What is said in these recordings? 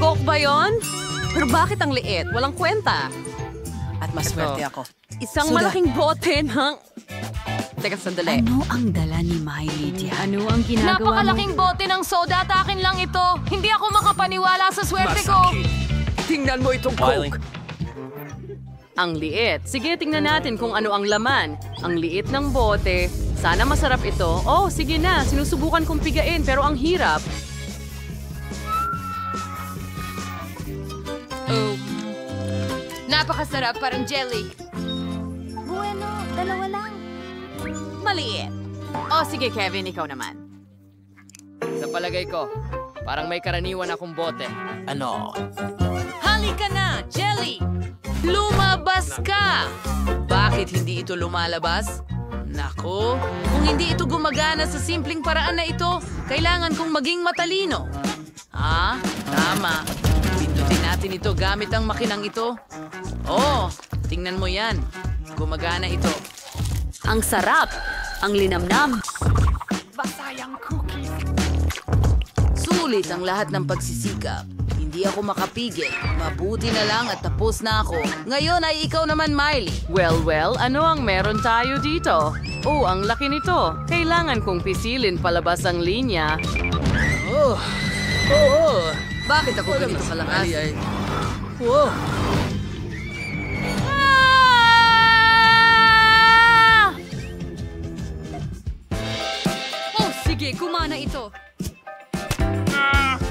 Coke ba yon? Pero bakit ang liit? Walang kwenta. At maswerte ako. Isang Suda. malaking bote ng... Teka, sandali. Ano ang dala ni Miley diyan? Ano ang ginagawa mo? Napakalaking bote ng soda at akin lang ito. Hindi ako makapaniwala sa swerte ko. Tingnan mo itong Coke. Ang liit. Sige, tingnan natin kung ano ang laman. Ang liit ng bote. Sana masarap ito. Oh, sige na. Sinusubukan kong pigain pero ang hirap. Oh. Napakasarap, parang jelly. Bueno, dalawa lang. Maliit. Oh, sige Kevin, ikaw naman. Sa palagay ko, parang may karaniwan akong bote. Ano? Halika na, jelly! Lumabas ka! Bakit hindi ito lumalabas? Nako, kung hindi ito gumagana sa simpleng paraan na ito, kailangan kong maging matalino. Ha? Tama. Pindutin natin ito gamit ang makinang ito. Oh, tingnan mo yan. Gumagana ito. Ang sarap. Ang linamnam. Sulit ang lahat ng pagsisikap. Hindi ako makapigil. Mabuti na lang at tapos na ako. Ngayon ay ikaw naman, Miley. Well, ano ang meron tayo dito? Oh, ang laki nito. Kailangan kong pisilin palabas ang linya. Oh, bakit ako ganito kalakas? Wow. Oh, sige, kumana ito.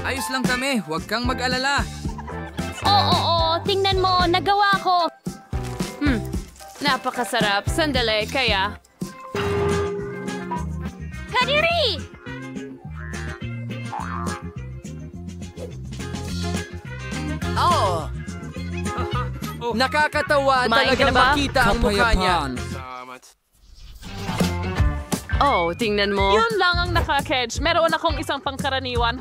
Ayos lang kami, huwag kang mag-alala. Oo, tingnan mo, nagawa ko. Napakasarap. Sandali, kaya... Kadiri! Oh, Nakakatawa Kumain ka talaga na ba? makita ang mukha niya. Oh, tingnan mo. Yun lang ang naka-catch. Meron akong isang pangkaraniwan.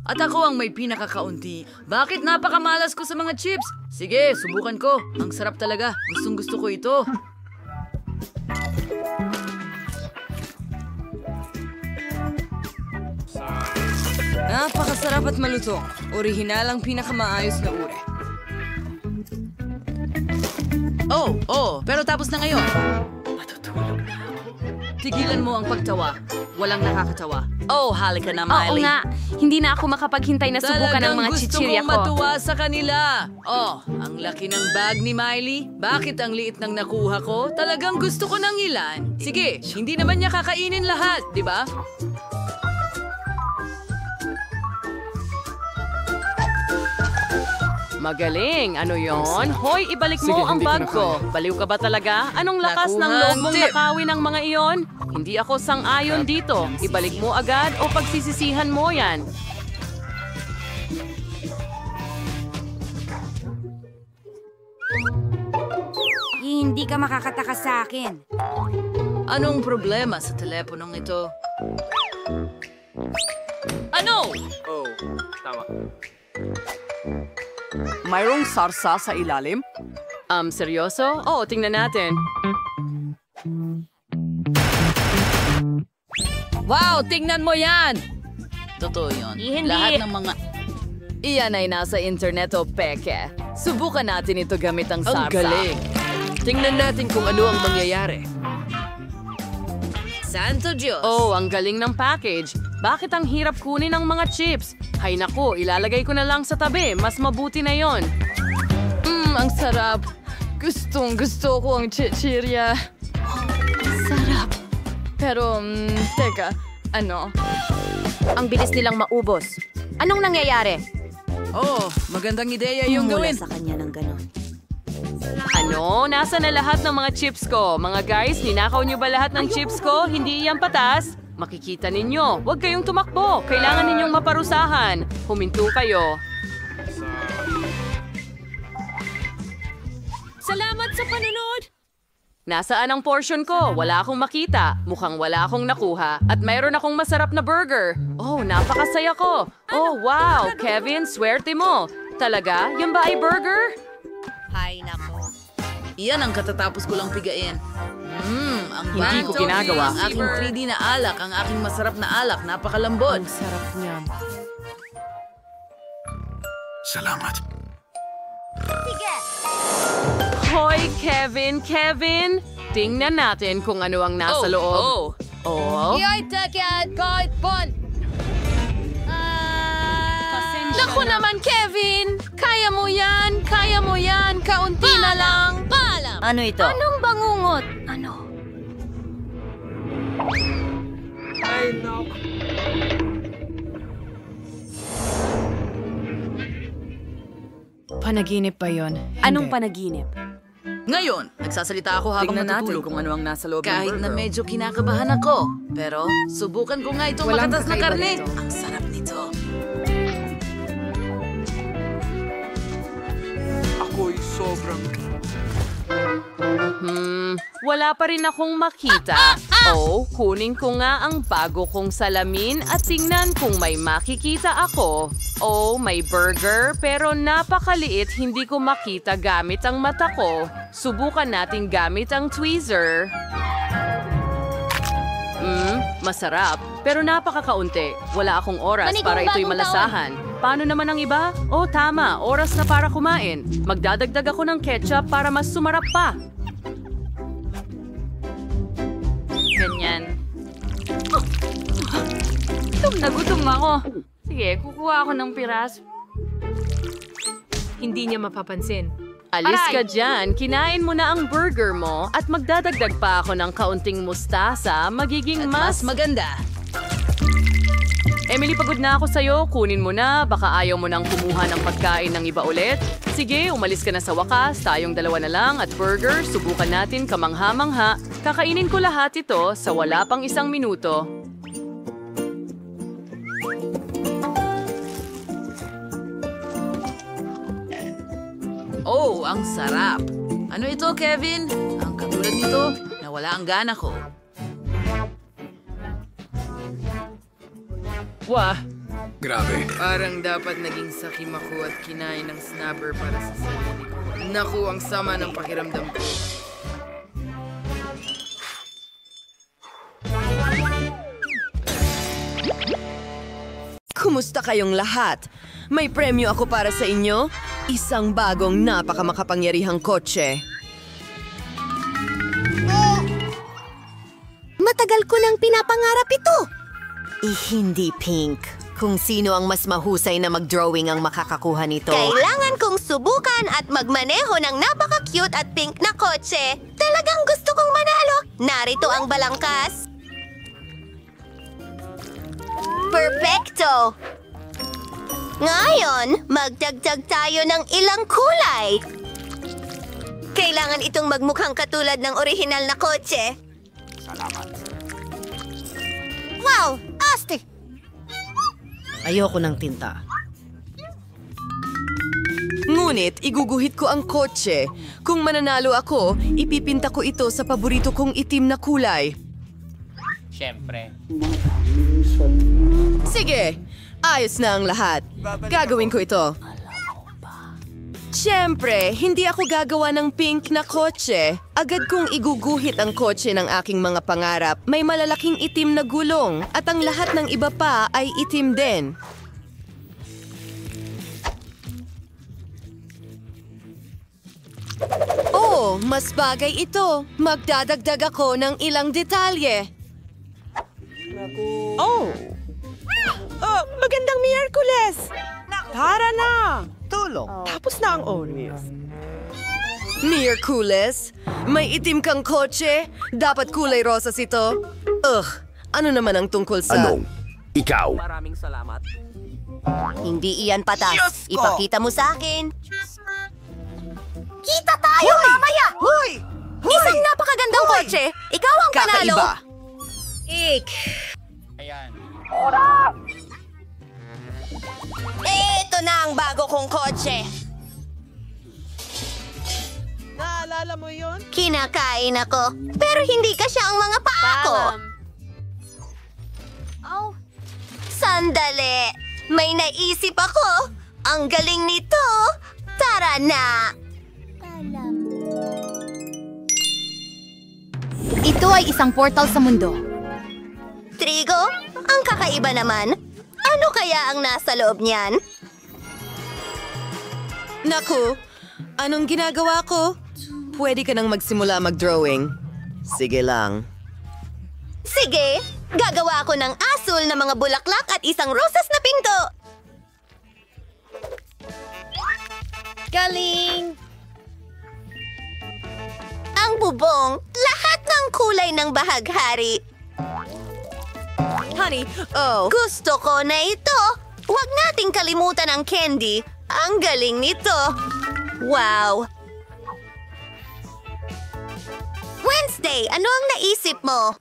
at ako ang may pinakakaunti. Bakit napakamalas ko sa mga chips? Sige, subukan ko. Ang sarap talaga. Gustong gusto ko ito. Napakasarap at malutong. Orihinal ang pinakamaayos na uri. Pero tapos na ngayon. Matutulog na. Tigilan mo ang pagtawa. Walang nakakatawa. Oh, halika na, Oo Miley. nga, hindi na ako makapaghintay na subukan ng mga chichirya gusto ko. kong matuwa sa kanila. Oh, ang laki ng bag ni Miley. Bakit ang liit ng nakuha ko? Talagang gusto ko ng ilan. Sige, hindi naman niya kakainin lahat, di ba? Magaling! Ano yon? Hoy, ibalik mo Sige, ang hindi ko bag na ko. Baliw ka ba talaga? Anong lakas ng Nakuha loob ang mong tip. nakawin ng mga iyon? Hindi ako sang-ayon dito. Ibalik mo agad o pagsisisihan mo yan. Hindi ka makakatakas sa akin. Anong problema sa teleponong ito? Ano? Mayroong sarsa sa ilalim? Seryoso? Oo, tingnan natin. Wow, tingnan mo yan! Totoo yun. Hindi. Lahat ng mga... Iyan ay nasa internet o peke. Subukan natin ito gamit ang sarsa. Ang galing. Tingnan natin kung ano ang mangyayari. Santo Diyos! Oh, ang galing ng package. Bakit ang hirap kunin ang mga chips? Hay nako, ilalagay ko na lang sa tabi. Mas mabuti na yon. Ang sarap. Gusto ko ang chichirya. Sarap. Pero, teka, ano? Ang bilis nilang maubos. Anong nangyayari? Oh, magandang ideya yung Mula gawin. sa kanya ng ganon. Ano? Nasa na lahat ng mga chips ko? Mga guys, ninakaw niyo ba lahat ng chips ko? Hindi iyan patas? Makikita ninyo. Huwag kayong tumakbo. Kailangan ninyong maparusahan. Huminto kayo. Salamat sa panunod! Nasaan ang portion ko? Wala akong makita. Mukhang wala akong nakuha. At mayroon akong masarap na burger. Oh, napakasaya ko. Oh, wow. Kevin, swerte mo. Talaga? Yan ba ay burger? Hay nako. Iyan ang katatapos ko lang pigain. Ang Hindi ko Banto ginagawa. Ang aking 3D na alak, ang aking masarap na alak, napakalambot. Sarap niya. Salamat. Hoy, Kevin! Tingnan natin kung ano ang nasa loob. Oh. Naku naman, Kevin! Kaya mo yan! Kaunti na lang! Ano ito? Anong bangungot? Ano? Panaginip pa yon. Anong panaginip? Ngayon, nagsasalita ako habang Tingnan natin natutulog. kung ano ang nasa loob ng Kahit burger. na medyo kinakabahan ako. Pero, subukan ko nga itong Walang makatas na kakaiba karne. dito. Ang sarap nito. Ako'y sobrang... Wala pa rin akong makita. Oh, kunin ko nga ang bago kong salamin at tingnan kung may makikita ako. Oh, may burger pero napakaliit, hindi ko makita gamit ang mata ko. Subukan natin gamit ang tweezer. Masarap, pero napakakaunti. Wala akong oras Manigong para ito'y bagong malasahan. Paano naman ang iba? Oh, tama. Oras na para kumain. Magdadagdag ako ng ketchup para mas sumarap pa. Ganyan. Gutom na gutom ako. Sige, kukuha ako ng piraso. Hindi niya mapapansin. Alis ka dyan, kinain mo na ang burger mo at magdadagdag pa ako ng kaunting mustasa, magiging Mas maganda. Emily, pagod na ako sa'yo. Kunin mo na. Baka ayaw mo nang kumuha ng pagkain ng iba ulit. Sige, umalis ka na sa wakas. Tayong dalawa na lang at burger. Subukan natin kamangha-mangha. Kakainin ko lahat ito sa wala pang 1 minuto. Oh, ang sarap. Ano ito, Kevin? Ang katulad nito, nawala ang gana ko. Wah, Grabe. parang dapat naging sakim ako at kinain ng snapper para sa sarili ko. Naku, ang sama ng pakiramdam ko. Kumusta kayong lahat? May premyo ako para sa inyo. Isang bagong napakamakapangyarihang kotse. Matagal ko nang pinapangarap ito. Hindi pink. Kung sino ang mas mahusay na mag-drawing ang makakakuha nito. Kailangan kong subukan at magmaneho ng napaka-cute at pink na kotse. Talagang gusto kong manalo. Narito ang balangkas. Perfecto! Ngayon, magdagdag tayo ng ilang kulay. Kailangan itong magmukhang katulad ng orihinal na kotse. Wow! Asti! Ayoko ng tinta. Ngunit iguguhit ko ang kotse. Kung mananalo ako, ipipinta ko ito sa paborito kong itim na kulay. Siyempre. Sige, ayos na ang lahat. Gagawin ko ito. Siyempre, hindi ako gagawa ng pink na kotse. Agad kong iguguhit ang kotse ng aking mga pangarap. May malalaking itim na gulong at ang lahat ng iba pa ay itim din. Oh, mas bagay ito. Magdadagdag ako ng ilang detalye. Magandang Miyerkules! Tara na! Tulong. Tapos na ang oras. Miyerkules, may itim kang kotse? Dapat kulay rosas ito? Ano naman ang tungkol sa... Ikaw. Maraming salamat. Hindi iyan patas. Ipakita mo sa akin. Kita tayo mamaya! Hoy! Isang napakagandang kotse. Ikaw ang panalo. Kakaiba. Ayan. Ito na ang bago kong kotse. Naalala mo yon? Kinakain ako. Pero hindi kasya ang mga paa ko. Sandali. May naisip ako. Ang galing nito. Tara na. Ito ay isang portal sa mundo. Trigo, ang kakaiba naman. Ano kaya ang nasa loob niyan? Naku, anong ginagawa ko? Pwede ka nang magsimula mag-drawing. Sige lang. Sige, gagawa ako ng asul na mga bulaklak at isang rosas na pinto. Galing! Ang bubong, lahat ng kulay ng bahaghari. Honey, oh. Gusto ko na ito. Huwag nating kalimutan ang candy. Ang galing nito. Wow! Wednesday, ano ang naisip mo?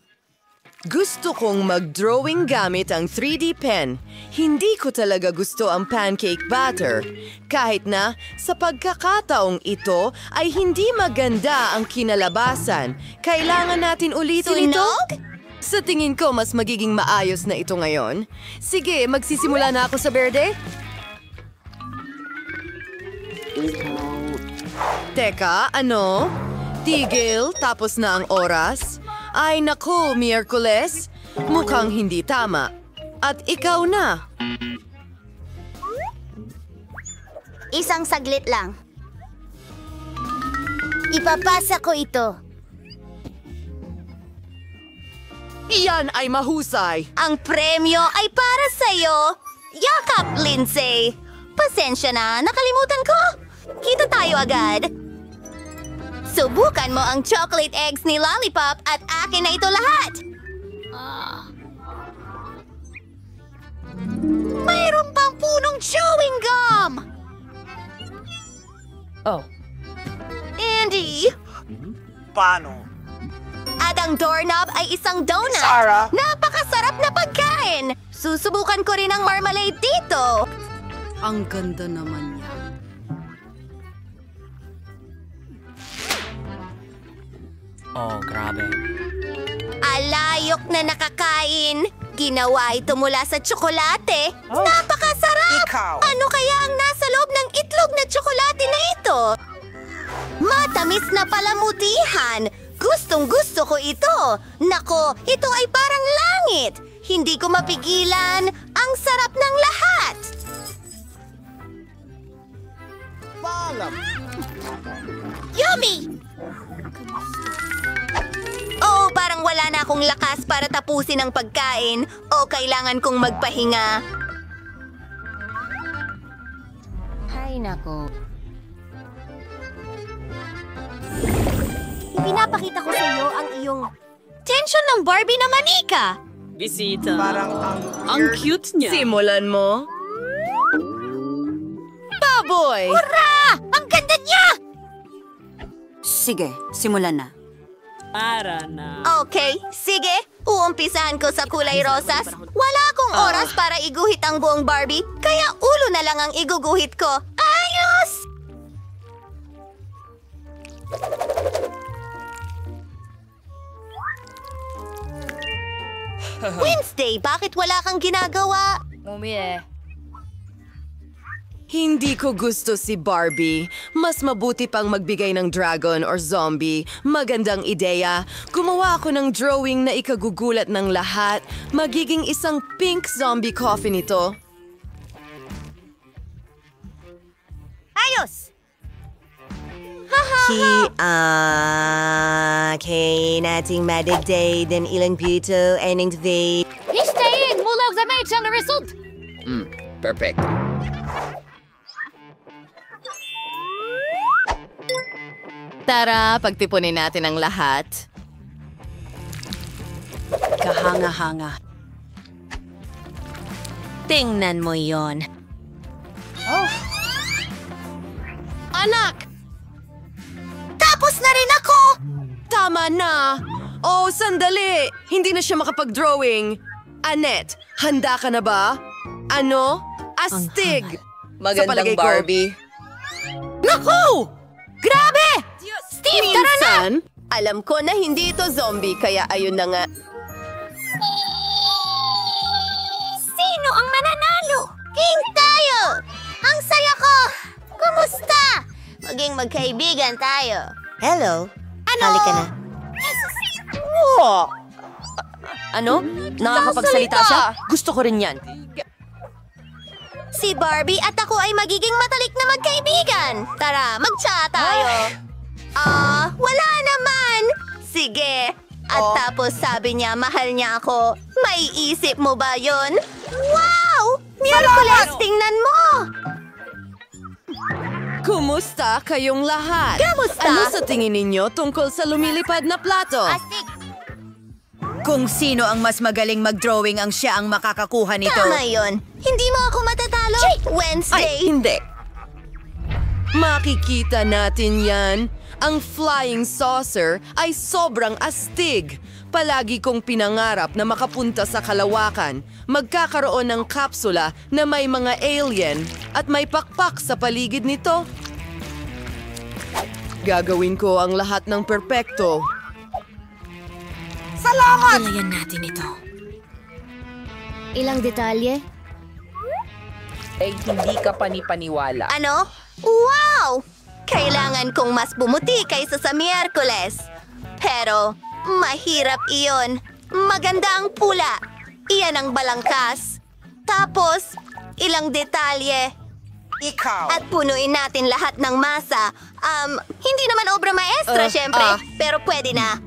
Gusto kong mag-drawing gamit ang 3D pen. Hindi ko talaga gusto ang pancake batter. Kahit na sa pagkakataong ito ay hindi maganda ang kinalabasan. Kailangan natin ulitin ito? Sa tingin ko, mas magiging maayos na ito ngayon. Sige, magsisimula na ako sa berde. Teka, ano? Tigil, tapos na ang oras? Ay naku, Miyerkules. Mukhang hindi tama. At ikaw na. Isang saglit lang. Ipapasa ko ito. Iyan ay mahusay. Ang premyo ay para sa'yo. Yakap, Lindsay. Pasensya na, nakalimutan ko. Kita tayo agad. Subukan mo ang chocolate eggs ni Lollipop at akin na ito lahat. Mayroon pang punong chewing gum! Oh. Andy! Paano? At ang doorknob ay isang donut. Sarah? Napakasarap na pagkain! Susubukan ko rin ang marmalade dito. Ang ganda naman niya. Oh, grabe. Alayok na nakakain. Ginawa ito mula sa tsokolate. Napakasarap! Ikaw. Ano kaya ang nasa loob ng itlog na tsokolate na ito? Matamis na palamutihan. Gustong-gusto ko ito. Nako, ito ay parang langit. Hindi ko mapigilan. Ang sarap ng lahat. Yummy! Oh, parang wala na akong lakas para tapusin ang pagkain o kailangan kong magpahinga. Hay nako. Pinapakita ko sa iyo ang iyong tension ng Barbie na manika. Bisita. Parang Ang cute niya. Simulan mo. Baboy! Hurra! Ang ganda niya! Sige, simulan na. Para na. Okay, sige. Uumpisahan ko sa kulay rosas. Wala akong oras para iguhit ang buong Barbie, kaya ulo na lang ang iguguhit ko. Ayos! Wednesday, bakit wala kang ginagawa? Hindi ko gusto si Barbie. Mas mabuti pang magbigay ng dragon or zombie. Magandang ideya. Gumawa ako ng drawing na ikagugulat ng lahat. Magiging isang pink zombie coffin ito. Ayos! Kay nating madigday din ilang pito ening tvay. Histayin mula sa may siyang result! Perfect. Tara, pagtipunin natin ang lahat. Kahanga-hanga. Tingnan mo yon. Anak! Tapos na rin ako! Tama na! Oh, sandali! Hindi na siya makapag-drawing. Annette, handa ka na ba? Ano? Astig! Magandang Barbie. Naku! Grabe! Steve, tara na! Minsan, alam ko na hindi ito zombie, kaya ayun na nga. Sino ang mananalo? King tayo! Ang saya ko! Kumusta? Maging magkaibigan tayo. Hello. Ano? Halika na. Ano? Nakakapagsalita siya? Gusto ko rin yan. Si Barbie at ako ay magiging matalik na magkaibigan. Tara, mag-chat tayo. Wala naman. Sige. At tapos sabi niya, mahal niya ako. May isip mo ba yon? Wow! Miyerkules, tingnan mo! Kumusta kayong lahat? Kamusta? Ano sa tingin ninyo tungkol sa lumilipad na plato? Kung sino ang mas magaling mag-drawing ang siya ang makakakuha nito. Tama yun. Hindi mo ako matatalo. Wednesday. Ay, hindi. Makikita natin yan. Ang flying saucer ay sobrang astig. Palagi kong pinangarap na makapunta sa kalawakan. Magkakaroon ng kapsula na may mga alien at may pakpak sa paligid nito. Gagawin ko ang lahat ng perpekto. Salamat! Ilayan natin ito. Ilang detalye? Ay hindi ka panipaniwala. Ano? Wow! Kailangan kong mas bumuti kaysa sa Miyerkules. Pero, mahirap iyon. Maganda ang pula. Iyan ang balangkas. Tapos, ilang detalye. Ikaw. At punuin natin lahat ng masa. Hindi naman obra maestra, syempre. Pero pwede na.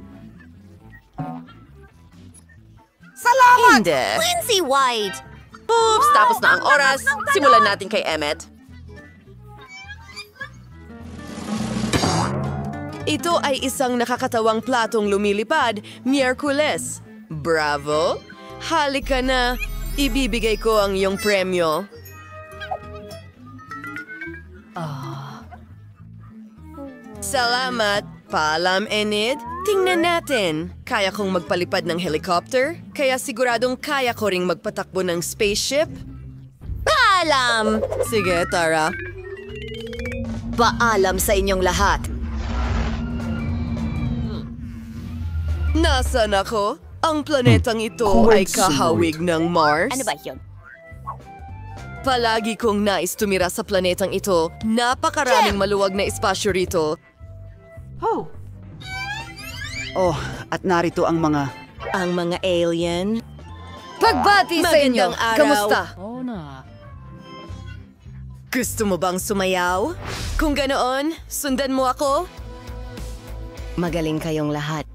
Salamat! Hindi. Lindsay White! Oops, tapos na ang oras. Simulan natin kay Emmet. Ito ay isang nakakatawang platong lumilipad, Miyerkules. Bravo! Halika na. Ibibigay ko ang iyong premyo. Salamat. Paalam, Enid. Tingnan natin. Kaya kong magpalipad ng helicopter, kaya siguradong kaya ko ring magpatakbo ng spaceship. Paalam! Sige, Tara. Paalam sa inyong lahat. Nasaan ako? Ang planetang ito ay kahawig ng Mars. Ano ba yun? Palagi kong nais tumira sa planetang ito. Napakaraming maluwag na espasyo rito. Oh, at narito ang mga... Ang mga alien. Pagbati sa inyo. Magandang araw. Kamusta? Gusto mo bang sumayaw? Kung ganoon, sundan mo ako. Magaling kayong lahat.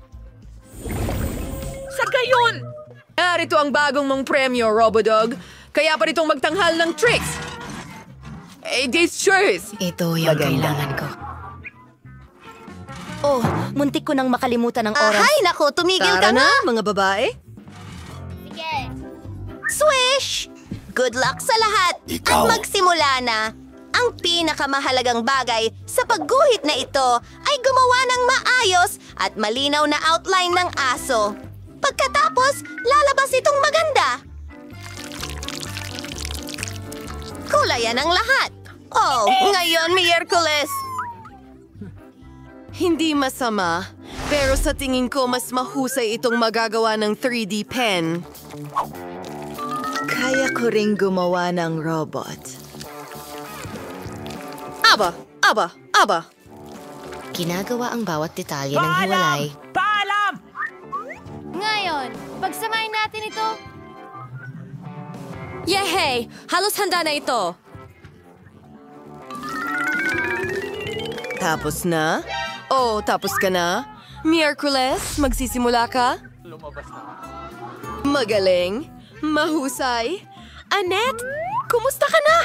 Sa gayon! Narito ang bagong mong premyo, Robodog. Kaya pa ritong magtanghal ng tricks. These shoes. Ito yung kailangan ko. Oh, muntik ko nang makalimutan ng oras. Ay, naku, tumigil Tara ka na, na! mga babae. Swish! Good luck sa lahat! Ikaw. At magsimula na! Ang pinakamahalagang bagay sa pagguhit na ito ay gumawa ng maayos at malinaw na outline ng aso. Pagkatapos, lalabas itong maganda. Kulayan ang lahat. Oh, ngayon, Miyerkules. Hindi masama, pero sa tingin ko mas mahusay itong magagawa ng 3D pen. Kaya ko ring gumawa ng robot. Aba! Ginagawa ang bawat detalye ng hiwalay. Paalam! Ngayon, pagsamahin natin ito. Yehey! Halos handa na ito. Tapos na? Oh, tapos ka na? Miyerkules, magsisimula ka? Magaling, mahusay. Annette, kumusta ka na?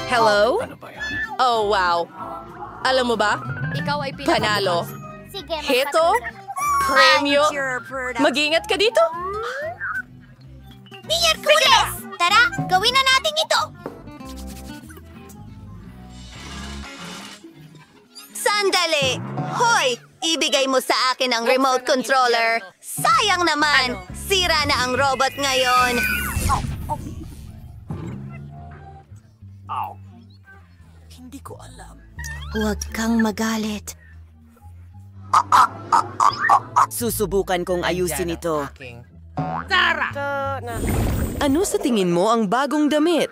Hello? Oh, wow. Alam mo ba? Ikaw ay Panalo. Heto? Premyo? Mag-ingat ka dito? Miyerkules! Tara, gawin na natin ito! Sandali! Hoy! Ibigay mo sa akin ang remote controller. Sayang naman! Sira na ang robot ngayon. Hindi ko alam. Huwag kang magalit. Susubukan kong ayusin ito. Ano sa tingin mo ang bagong damit?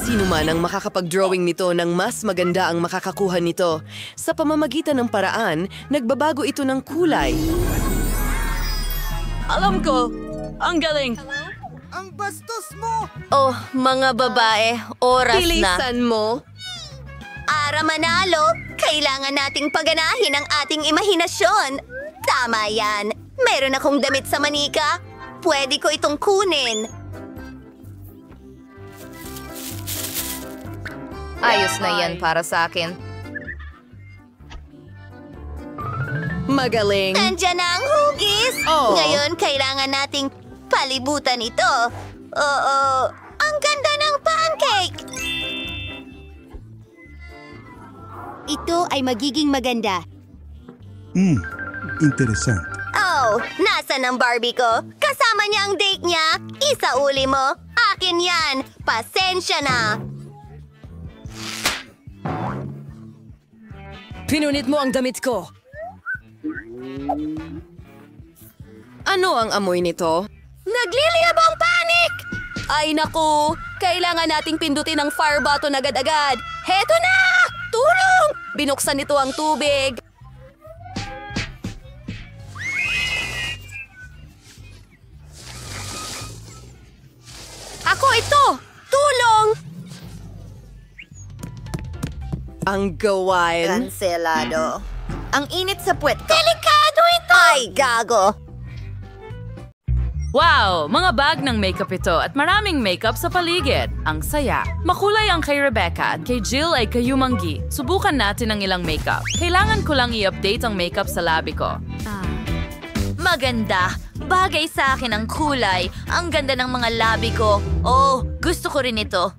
Sino man ang makakapag-drawing nito ng mas maganda ang makakakuha nito. Sa pamamagitan ng paraan, nagbabago ito ng kulay. Alam ko! Ang galing! bastos mo! Oh, mga babae, oras na. Bilisan mo. Para manalo, kailangan nating paganahin ang ating imahinasyon. Tama yan. Meron akong damit sa manika. Pwede ko itong kunin. Ayos na yan para sa akin. Magaling. Nandiyan na ang hugis. Oh. Ngayon, kailangan nating palibutan ito. Oo, ang ganda ng pancake. Ito ay magiging maganda. Interesante. Oh, nasa ng Barbie ko? Kasama niya ang date niya. Isauli mo. Akin yan. Pasensya na. Pinunit mo ang damit ko. Ano ang amoy nito? Nagliliyab ang panic! Ay naku, kailangan nating pindutin ang fire button agad-agad. Heto na! Tulong! Binuksan nito ang tubig. Ako ito! Tulong! Ang gawain. Cancelado. Ang init sa puwet ko. Delikado ito! Ay, gago! Wow! Mga bag ng makeup ito at maraming makeup sa paligid. Ang saya. Makulay ang kay Rebecca at kay Jill ay kayumanggi. Subukan natin ang ilang makeup. Kailangan ko lang i-update ang makeup sa labi ko. Maganda. Bagay sa akin ang kulay. Ang ganda ng mga labi ko. Oh, gusto ko rin ito.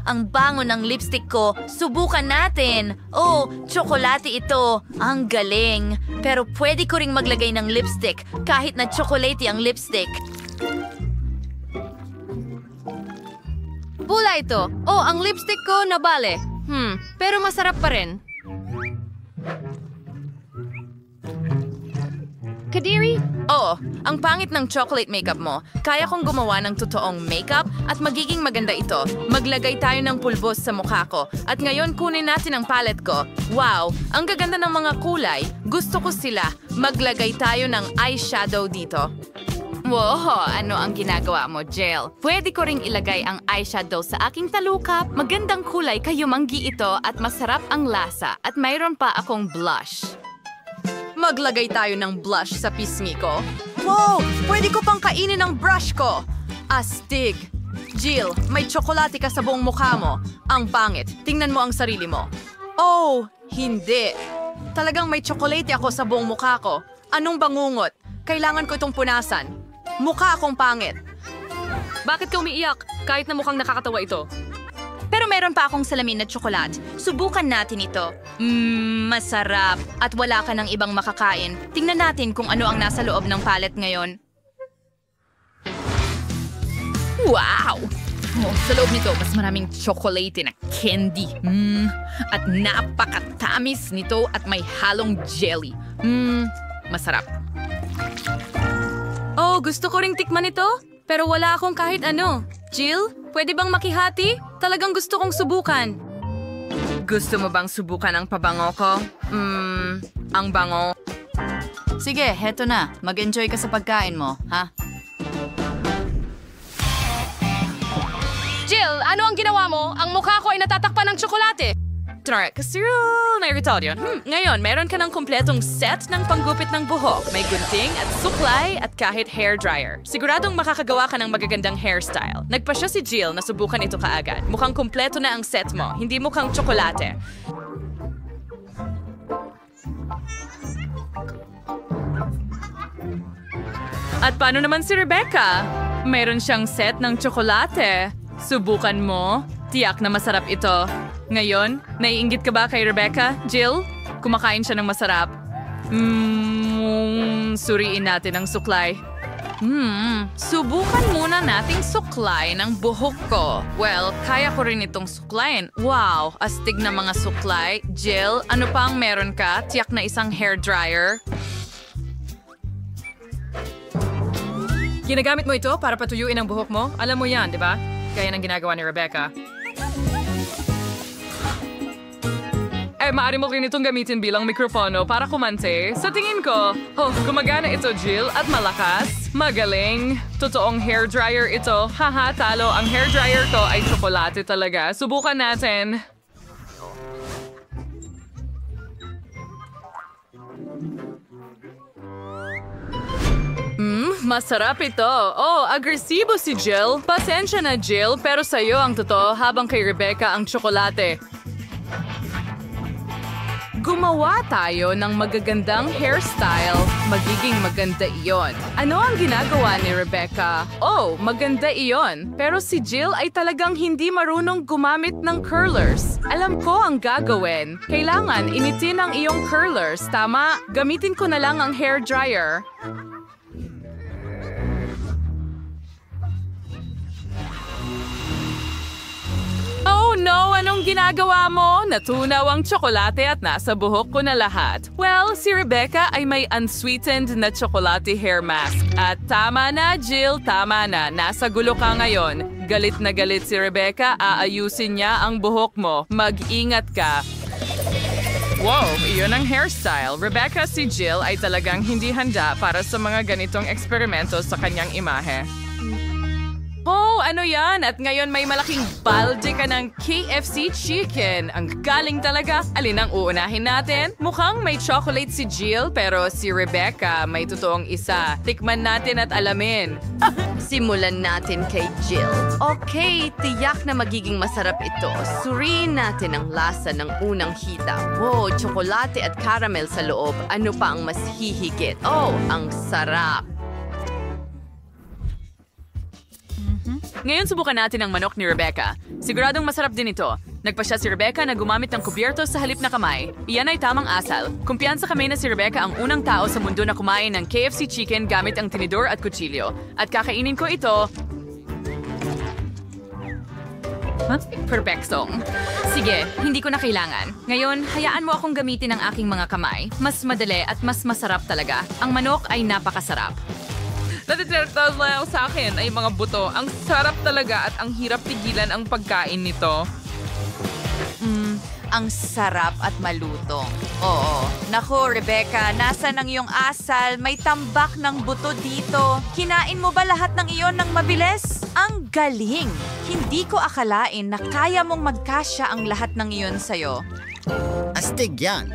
Ang bango ng lipstick ko. Subukan natin. Oh, tsokolate ito. Ang galing. Pero pwede ko ring maglagay ng lipstick kahit na tsokolate ang lipstick. Pula ito. Oh, ang lipstick ko nabale. Pero masarap pa rin. Kadiri? Oo, ang pangit ng chocolate makeup mo. Kaya kong gumawa ng totoong makeup at magiging maganda ito. Maglagay tayo ng pulbos sa mukha ko. At ngayon kunin natin ang palette ko. Wow, ang gaganda ng mga kulay. Gusto ko sila. Maglagay tayo ng eyeshadow dito. Wow, ano ang ginagawa mo, Jill? Pwede ko ring ilagay ang eyeshadow sa aking talukap. Magandang kulay, kayumanggi ito at masarap ang lasa. At mayroon pa akong blush. Maglagay tayo ng blush sa pisngi ko. Wow! Pwede ko pang kainin ang brush ko! Astig! Jill, may tsokolate ka sa buong mukha mo. Ang pangit. Tingnan mo ang sarili mo. Oh, hindi. Talagang may tsokolate ako sa buong mukha ko. Anong bangungot? Kailangan ko itong punasan. Mukha akong pangit. Bakit ka umiiyak? Kahit na mukhang nakakatawa ito. Pero meron pa akong salamin na tsokolate. Subukan natin ito. Masarap. At wala ka ng ibang makakain. Tingnan natin kung ano ang nasa loob ng palette ngayon. Wow! Oh, sa loob nito, mas maraming tsokolate na candy. At napakatamis nito at may halong jelly. Masarap. Oh, gusto ko ring tikman ito. Pero wala akong kahit ano. Jill, pwede bang makihati? Talagang gusto kong subukan. Gusto mo bang subukan ang pabango ko? Ang bango. Sige, heto na. Mag-enjoy ka sa pagkain mo, ha? Jill, ano ang ginawa mo? Ang mukha ko ay natatakpan ng tsokolate. Tara, kasiril na irritado yun. Ngayon, meron ka ng kumpletong set ng panggupit ng buhok. May gunting at suklay at kahit hair dryer. Siguradong makakagawa ka ng magagandang hairstyle. Nagpa siya si Jill na subukan ito kaagad. Mukhang kumpleto na ang set mo, hindi mukhang tsokolate. At paano naman si Rebecca? Mayroon siyang set ng tsokolate. Subukan mo. Tiyak na masarap ito. Ngayon, naiinggit ka ba kay Rebecca, Jill? Kumakain siya ng masarap. Suriin natin ang suklay. Subukan muna nating suklay ng buhok ko. Well, kaya ko rin itong suklayin. Wow, astig na mga suklay. Jill, ano pa ang meron ka? Tiyak na isang hair dryer. Ginagamit mo ito para patuyuin ang buhok mo? Alam mo yan, di ba? Kaya nang ginagawa ni Rebecca. Maaari mo rin itong gamitin bilang mikropono para kumante. Sa tingin ko, gumagana ito, Jill, at malakas. Magaling. Totoong hairdryer ito. Haha, talo. Ang hairdryer ko ay tsokolate talaga. Subukan natin. Masarap ito. Oh, agresibo si Jill. Pasensya na, Jill, pero sa'yo ang totoo habang kay Rebecca ang tsokolate. Gumawa tayo ng magagandang hairstyle. Magiging maganda iyon. Ano ang ginagawa ni Rebecca? Oh, maganda iyon. Pero si Jill ay talagang hindi marunong gumamit ng curlers. Alam ko ang gagawin. Kailangan initin ang iyong curlers, tama? Gamitin ko na lang ang hairdryer. Oh no! Anong ginagawa mo? Natunaw ang tsokolate at nasa buhok ko na lahat. Well, si Rebecca ay may unsweetened na tsokolate hair mask. At tama na, Jill, tama na. Nasa gulo ka ngayon. Galit na galit si Rebecca, aayusin niya ang buhok mo. Mag-ingat ka. Wow, iyon ang hairstyle. Rebecca, si Jill ay talagang hindi handa para sa mga ganitong eksperimento sa kanyang imahe. Oh, ano yan? At ngayon may malaking balde ka ng KFC chicken. Ang galing talaga. Alin ang uunahin natin? Mukhang may chocolate si Jill, pero si Rebecca may totoong isa. Tikman natin at alamin. Simulan natin kay Jill. Okay, tiyak na magiging masarap ito. Suriin natin ang lasa ng unang hita. Wow, tsokolate at caramel sa loob. Ano pa ang mas hihigit? Oh, ang sarap. Ngayon subukan natin ang manok ni Rebecca. Siguradong masarap din ito. Nagpasya si Rebecca na gumamit ng kubyerto sa halip na kamay. Iyan ay tamang asal. Kumpiyansa kami na si Rebecca ang unang tao sa mundo na kumain ng KFC chicken gamit ang tinidor at kutsilyo. At kakainin ko ito. Perfecto. Sige, hindi ko na kailangan. Ngayon, hayaan mo akong gamitin ang aking mga kamay. Mas madali at mas masarap talaga. Ang manok ay napakasarap. Natitiratas lang sa akin ay mga buto. Ang sarap talaga at ang hirap pigilan ang pagkain nito. Ang sarap at malutong. Oo. Naku, Rebecca, nasa ng iyong asal? May tambak ng buto dito. Kinain mo ba lahat ng iyon ng mabilis? Ang galing! Hindi ko akalain na kaya mong magkasya ang lahat ng iyon sa'yo. Astig yan.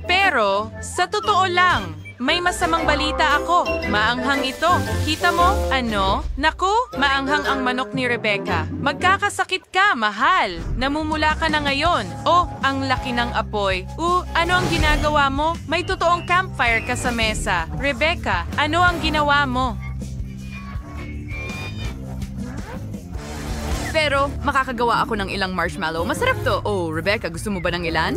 Pero, sa totoo lang, may masamang balita ako. Maanghang ito. Kita mo? Ano? Naku, maanghang ang manok ni Rebecca. Magkakasakit ka, mahal. Namumula ka na ngayon. Oh, ang laki ng apoy. Ano ang ginagawa mo? May totoong campfire ka sa mesa. Rebecca, ano ang ginawa mo? Pero, makakagawa ako ng ilang marshmallow. Masarap to. Oh, Rebecca, gusto mo ba ng ilan?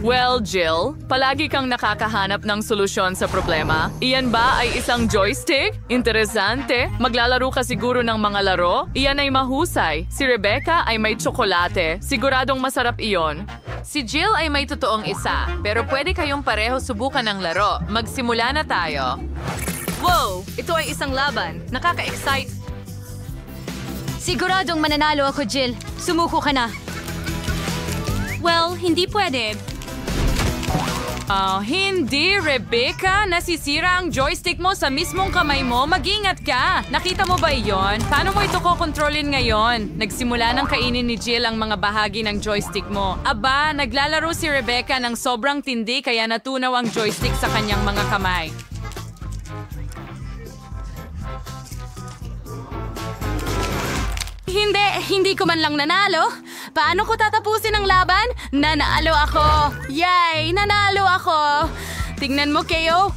Well, Jill, palagi kang nakakahanap ng solusyon sa problema. Iyan ba ay isang joystick? Interesante. Maglalaro ka siguro ng mga laro? Iyan ay mahusay. Si Rebecca ay may tsokolate. Siguradong masarap iyon. Si Jill ay may totoong isa, pero pwede kayong pareho subukan ng laro. Magsimula na tayo. Wow! Ito ay isang laban. Nakaka-excite. Siguradong mananalo ako, Jill. Sumuko ka na. Well, hindi pwede. Hindi, Rebecca. Nasisira ang joystick mo sa mismong kamay mo. Mag-ingat ka. Nakita mo ba iyon? Paano mo ito kokontrolin ngayon? Nagsimula ng kainin ni Jill ang mga bahagi ng joystick mo. Aba, naglalaro si Rebecca ng sobrang tindi kaya natunaw ang joystick sa kanyang mga kamay. Hindi ko man lang nanalo. Paano ko tatapusin ang laban? Nanalo ako! Yay! Nanalo ako! Tingnan mo, Keo.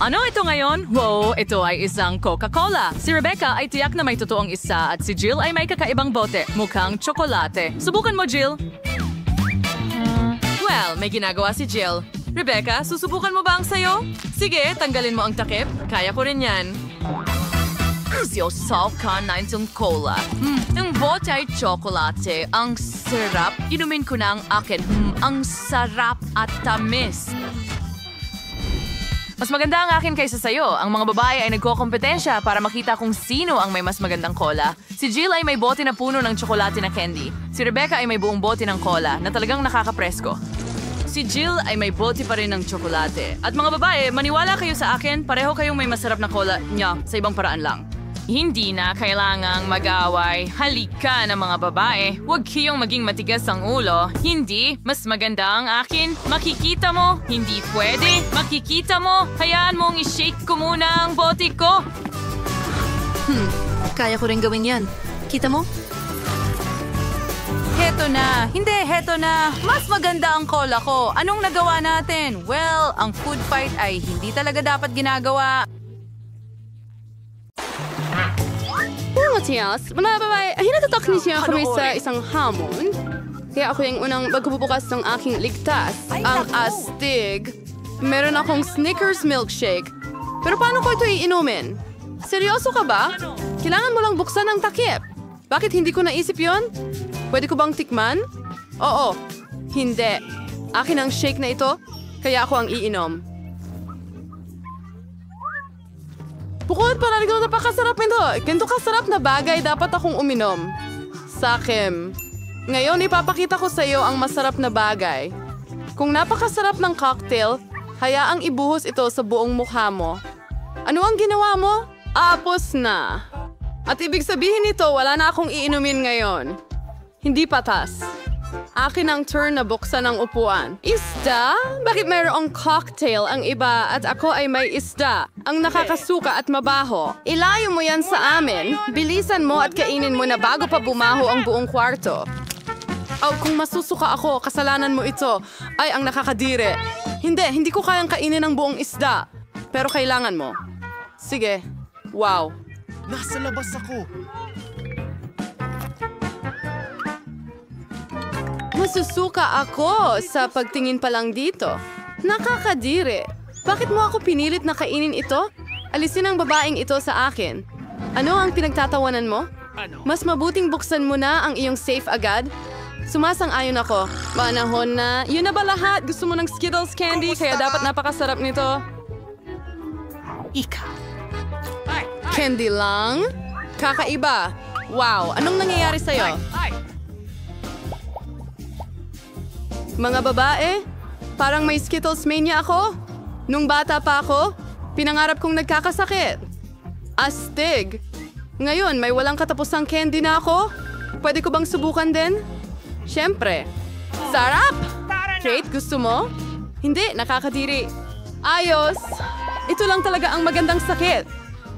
Ano ito ngayon? Wow, ito ay isang Coca-Cola. Si Rebecca ay tiyak na may totoong isa at si Jill ay may kakaibang bote. Mukhang tsokolate. Subukan mo, Jill. Well, may ginagawa si Jill. Rebecca, susubukan mo ba ang sayo? Sige, tanggalin mo ang takip. Kaya ko rin yan. Siyosaw ka na itong cola. Ang bote ay tsokolate. Ang sarap. Inumin ko na ang akin. Ang sarap at tamis. Mas maganda ang akin kaysa sayo. Ang mga babae ay nagkokompetensya para makita kung sino ang may mas magandang cola. Si Jill ay may bote na puno ng tsokolate na candy. Si Rebecca ay may buong bote ng cola na talagang nakakapresko. Si Jill ay may bote pa rin ng tsokolate. At mga babae, maniwala kayo sa akin, pareho kayong may masarap na cola niya sa ibang paraan lang. Hindi na kailangang mag-away. Halika na mga babae. Huwag kayong maging matigas ang ulo. Hindi, mas maganda ang akin. Makikita mo, hindi pwede. Makikita mo, hayaan mong i-shake ko muna ang bote ko. Kaya ko rin gawin yan. Kita mo? Heto na. Hindi, heto na. Mas maganda ang cola ko. Anong nagawa natin? Well, ang food fight ay hindi talaga dapat ginagawa. Matias, mga babae, hinatatak niya kami sa isang hamon. Kaya ako yung unang magbubukas ng aking ligtas. Ang astig. Meron akong Snickers milkshake. Pero paano ko ito iinumin? Seryoso ka ba? Kailangan mo lang buksan ang takip. Bakit hindi ko naisip yon? Pwede ko bang tikman? Oo. Hindi. Akin ang shake na ito, kaya ako ang iinom. Bukod para rin ito napakasarap nito. Ganito kasarap na bagay dapat akong uminom. Sakim. Ngayon ipapakita ko sa iyo ang masarap na bagay. Kung napakasarap ng cocktail, hayaang ibuhos ito sa buong mukha mo. Ano ang ginawa mo? Apos na. At ibig sabihin nito, wala na akong iinumin ngayon. Hindi patas. Akin ang turn na buksan ang upuan. Isda? Bakit mayroong cocktail ang iba at ako ay may isda? Ang nakakasuka at mabaho. Ilayo mo yan sa amin. Bilisan mo at kainin mo na bago pa bumaho ang buong kwarto. Kung masusuka ako, kasalanan mo ito. Ay, ang nakakadire. Hindi ko kayang kainin ang buong isda. Pero kailangan mo. Sige. Wow. Nasa labas ako. Masusuka ako sa pagtingin pa lang dito. Nakakadire. Bakit mo ako pinilit na kainin ito? Alisin ang babaeng ito sa akin. Ano ang pinagtatawanan mo? Mas mabuting buksan mo na ang iyong safe agad? Sumasang-ayon ako. Panahon na. Yun na ba lahat? Gusto mo ng Skittles candy kaya dapat napakasarap nito? Ikaw. Candy lang? Kakaiba. Wow, anong nangyayari sa'yo? Mga babae, parang may Skittles mania ako. Nung bata pa ako, pinangarap kong nagkakasakit. Astig. Ngayon, may walang katapusang candy na ako. Pwede ko bang subukan din? Siyempre. Sarap! Kate, gusto mo? Hindi, nakakadiri. Ayos. Ito lang talaga ang magandang sakit.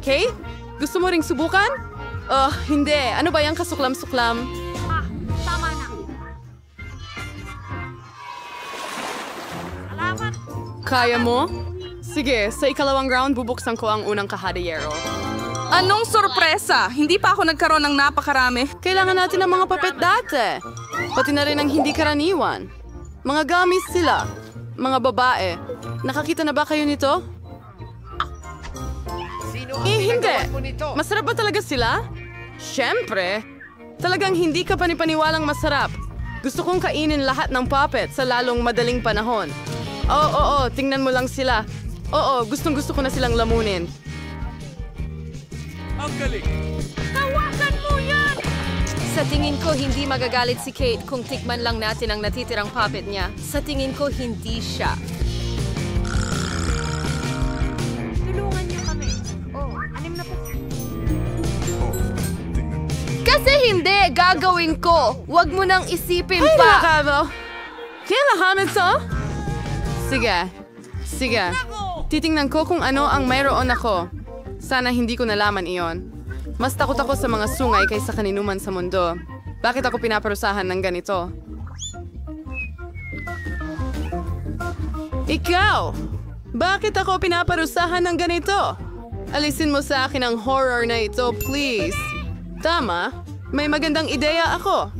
Kate, gusto mo ring subukan? Hindi. Ano ba yung kasuklam-suklam? Tama na. Kaya mo? Sige, sa ikalawang round bubuksan ko ang unang kahadiyero. Anong sorpresa? Hindi pa ako nagkaroon ng napakarami. Kailangan natin ng mga papet dati. Pati na rin ang hindi karaniwan. Mga gamis sila. Mga babae. Nakakita na ba kayo nito? Hindi. Masarap ba talaga sila? Siyempre. Talagang hindi ka panipaniwalang masarap. Gusto kong kainin lahat ng puppet sa lalong madaling panahon. Oo, tingnan mo lang sila. Oo, gustong-gusto ko na silang lamunin. Ang galing! Hawakan mo yan! Sa tingin ko, hindi magagalit si Kate kung tikman lang natin ang natitirang puppet niya. Sa tingin ko, hindi siya. Tulungan niyo kami. Anim na po. Kasi hindi, gagawin ko. Huwag mo nang isipin Ay, pa. nakakalo. Kailangan ito? Sige. Titingnan ko kung ano ang mayroon ako. Sana hindi ko nalaman iyon. Mas takot ako sa mga sungay kaysa kaninuman sa mundo. Bakit ako pinaparusahan ng ganito? Ikaw! Bakit ako pinaparusahan ng ganito? Alisin mo sa akin ang horror na ito, please. Tama, may magandang ideya ako.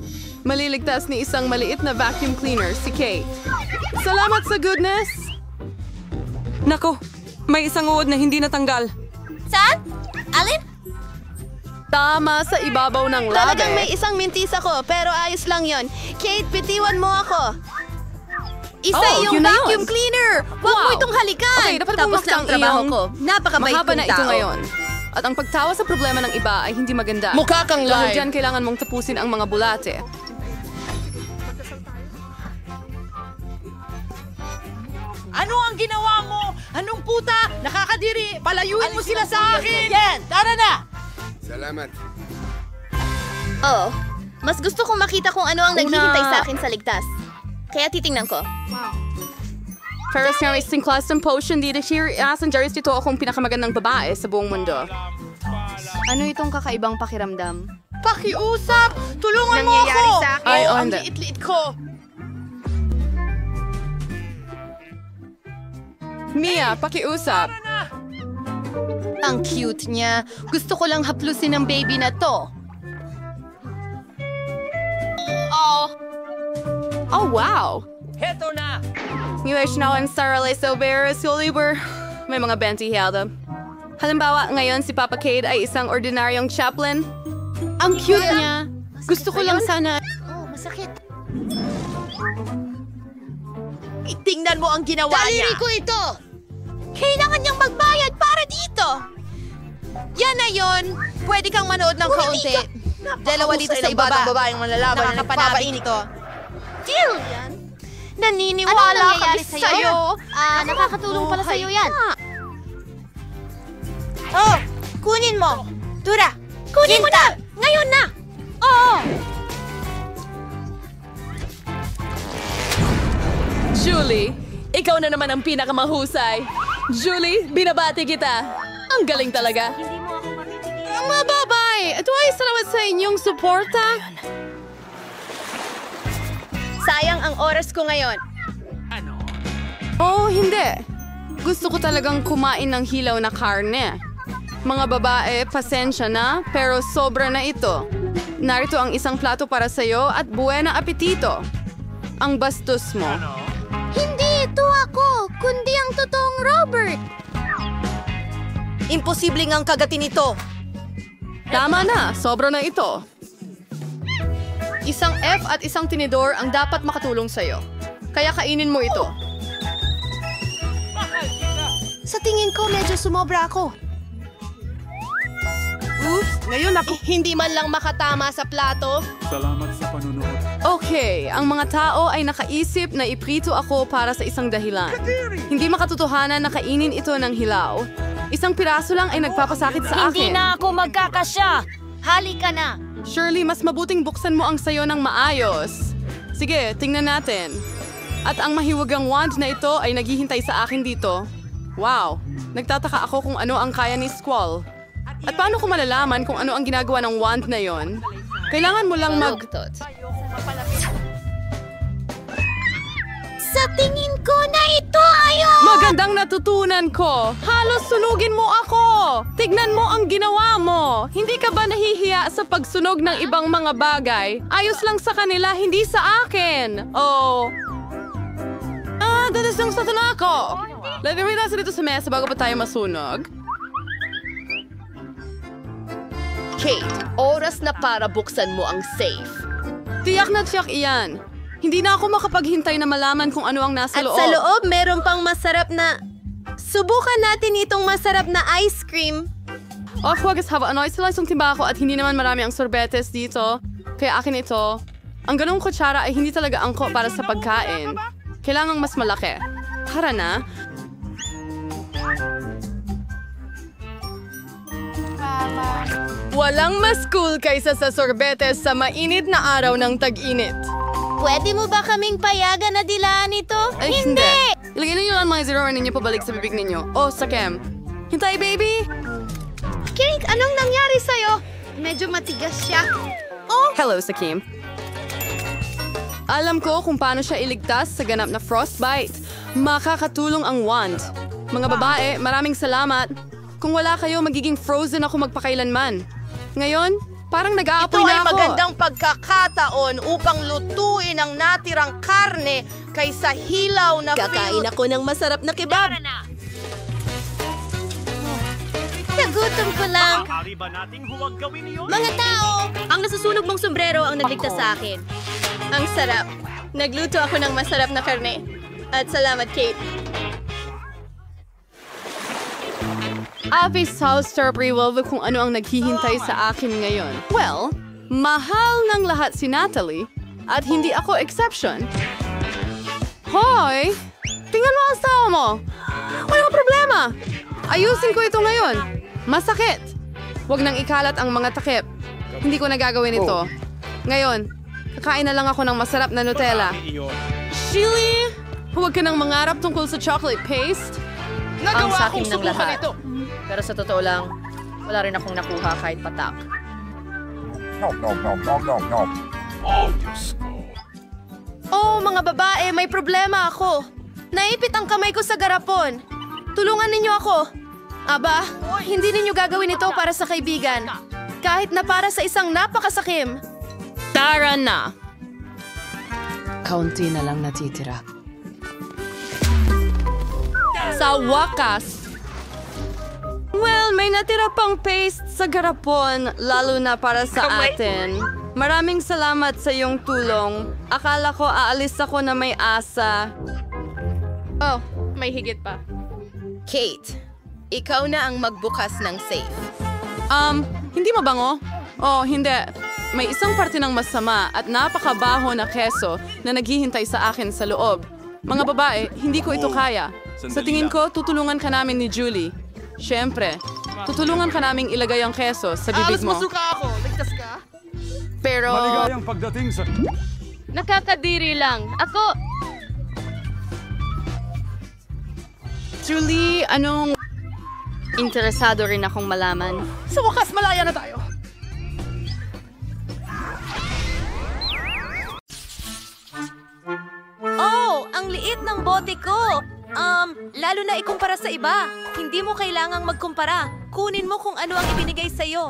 Maliligtas ni isang maliit na vacuum cleaner, si Kate. Salamat sa goodness! Nako, may isang uod na hindi natanggal. Saan? Alin? Tama sa ibabaw ng labi. Talagang may isang mintis ako, pero ayos lang yon. Kate, bitiwan mo ako. Yung yun na vacuum yun. cleaner! Huwag mo itong halikan! Okay, dapat Tapos bumagsak na ang trabaho iyong ko. Napakabait mahaba kong na ito tao. ngayon. At ang pagtawa sa problema ng iba ay hindi maganda. Mukha kang Dahil live. dyan kailangan mong tapusin ang mga bulate. Ano ang ginawa mo? Anong puta? Nakakadiri! Palayuin mo sila sa akin! Yan! Tara na! Salamat. Oh, mas gusto kong makita kung ano ang naghihintay sa akin sa ligtas. Kaya titingnan ko. Paris nga racing class ng potion dito here. Asan Jerry's dito akong pinakamagandang babae sa buong mundo. Ano itong kakaibang pakiramdam? Pakiusap! Tulungan mo ako! Nangyayari sa akin. Ay, ang hindi. liit-liit ko! Mia, pakiusap. Ang cute niya. Gusto ko lang haplusin ang baby na to. Oh, wow! Heto na! Ngayon na ang Sarah Sobera, Soliver. May mga benti helda. Halimbawa, ngayon si Papa Cade ay isang ordinaryong chaplain. Ang cute niya. Gusto ko lang sana... Oh, masakit. Tingnan mo ang ginawa niya! Daliri ko ito! Kailangan niyang magbayad para dito! Yan na yon. Pwede kang manood ng kaunti. Dalawa dito sa ibaba. babaeng manlalaban na nagpapainit ito. Deal yan! Naniniwala kami nangyayari sa'yo. Nakakatulong pala sa'yo yan. Oh! Kunin mo! Tura! Kunin mo na! Ngayon na! Oo! Julie, ikaw na naman ang pinakamahusay. Julie, binabati kita. Ang galing talaga. Mga babay! Ito ay salamat sa inyong suporta. Sayang ang oras ko ngayon. Oh, hindi. Gusto ko talagang kumain ng hilaw na karne. Mga babae, pasensya na, pero sobra na ito. Narito ang isang plato para sa'yo at buena apetito. Ang bastos mo. Hindi ito ako, kundi ang totoong Robert. Imposibleng ang kagatin ito. Tama na, sobra na ito. Isang F at isang tinidor ang dapat makatulong sa'yo. Kaya kainin mo ito. Sa tingin ko, medyo sumobra ako. Oops! Ngayon ako hindi man lang makatama sa plato. Salamat sa panunood. Okay, ang mga tao ay nakaisip na iprito ako para sa isang dahilan. Hindi makatotohanan na kainin ito ng hilaw. Isang piraso lang ay nagpapasakit sa akin. Hindi na ako magkakasya. Halika na. Shirley, mas mabuting buksan mo ang sayo ng maayos. Sige, tingnan natin. At ang mahiwagang wand na ito ay naghihintay sa akin dito. Wow, nagtataka ako kung ano ang kaya ni Squall. At paano ko malalaman kung ano ang ginagawa ng wand na yon? Kailangan mo lang Sa tingin ko na ito ayon! Magandang natutunan ko! Halos sunugin mo ako! Tignan mo ang ginawa mo! Hindi ka ba nahihiya sa pagsunog ng ibang mga bagay? Ayos lang sa kanila, hindi sa akin! Oh... dadas lang sa ako! Lagay natin dito sa mesa bago pa tayo masunog. Kate, oras na para buksan mo ang safe. Tiyak na tiyak iyan. Hindi na ako makapaghintay na malaman kung ano ang nasa loob. At sa loob, meron pang masarap na... Subukan natin itong masarap na ice cream. Huwag haba. Ano, sila isang timba ako at hindi naman marami ang sorbetes dito. Kaya akin ito. Ang ganong kutsara ay hindi talaga angko para sa pagkain. Kailangang mas malaki. Tara na. Walang mas cool kaysa sa sorbetes sa mainit na araw ng tag-init. Pwede mo ba kaming payagan na dilaan ito? Ay, hindi! Ilagay ninyo ang mga zero ninyo pabalik sa bibig ninyo. Oh, Sakem. Hintay, baby! Kink, anong nangyari sa'yo? Medyo matigas siya. Oh! Hello, Sakim. Alam ko kung paano siya iligtas sa ganap na frostbite. Makakatulong ang wand. Mga babae, maraming salamat. Kung wala kayo, magiging frozen ako magpakailanman. Ngayon, parang nag-aapoy na ako. Ito ay magandang pagkakataon upang lutuin ang natirang karne kaysa hilaw na Kakain ako ng masarap na kebab. Nagutom ko lang. Mga tao, ang nasusunog mong sombrero ang nagligtas sa akin. Ang sarap. Nagluto ako ng masarap na karne. At salamat, Kate. Avis House Revolve kung ano ang naghihintay sa akin ngayon. Well, mahal ng lahat si Natalie at hindi ako exception. Hoy! Tingnan mo ang asawa mo! Walang problema! Ayusin ko ito ngayon. Masakit! Huwag nang ikalat ang mga takip. Hindi ko nagagawin ito. Ngayon, kakain na lang ako ng masarap na Nutella. Chili! Huwag ka nang mangarap tungkol sa chocolate paste. Ang sakin ng lahat. Pero sa totoo lang, wala rin akong nakuha kahit patak. Oh, mga babae, may problema ako. Naipit ang kamay ko sa garapon. Tulungan ninyo ako. Aba, hindi ninyo gagawin ito para sa kaibigan. Kahit na para sa isang napakasakim. Tara na! Kaunti na lang natitira. Sa wakas! Well, may natira pang paste sa garapon, lalo na para sa atin. Maraming salamat sa iyong tulong. Akala ko aalis ako na may asa. Oh, may higit pa. Kate, ikaw na ang magbukas ng safe. Hindi mabango? Oh, hindi. May isang parte ng masama at napakabaho na keso na naghihintay sa akin sa loob. Mga babae, hindi ko ito kaya. Sa tingin ko, tutulungan ka namin ni Julie. Siyempre, tutulungan ka naming ilagay ang keso sa bibig mo. Masuka ako! Ligtas ka? Pero... Maligayang pagdating sa... Nakakadiri lang. Ako... Julie, anong... Interesado rin akong malaman. Sa wakas, malaya na tayo! Oh, ang liit ng bote ko! Lalo na ikumpara sa iba. Hindi mo kailangang magkumpara. Kunin mo kung ano ang ibinigay sa'yo.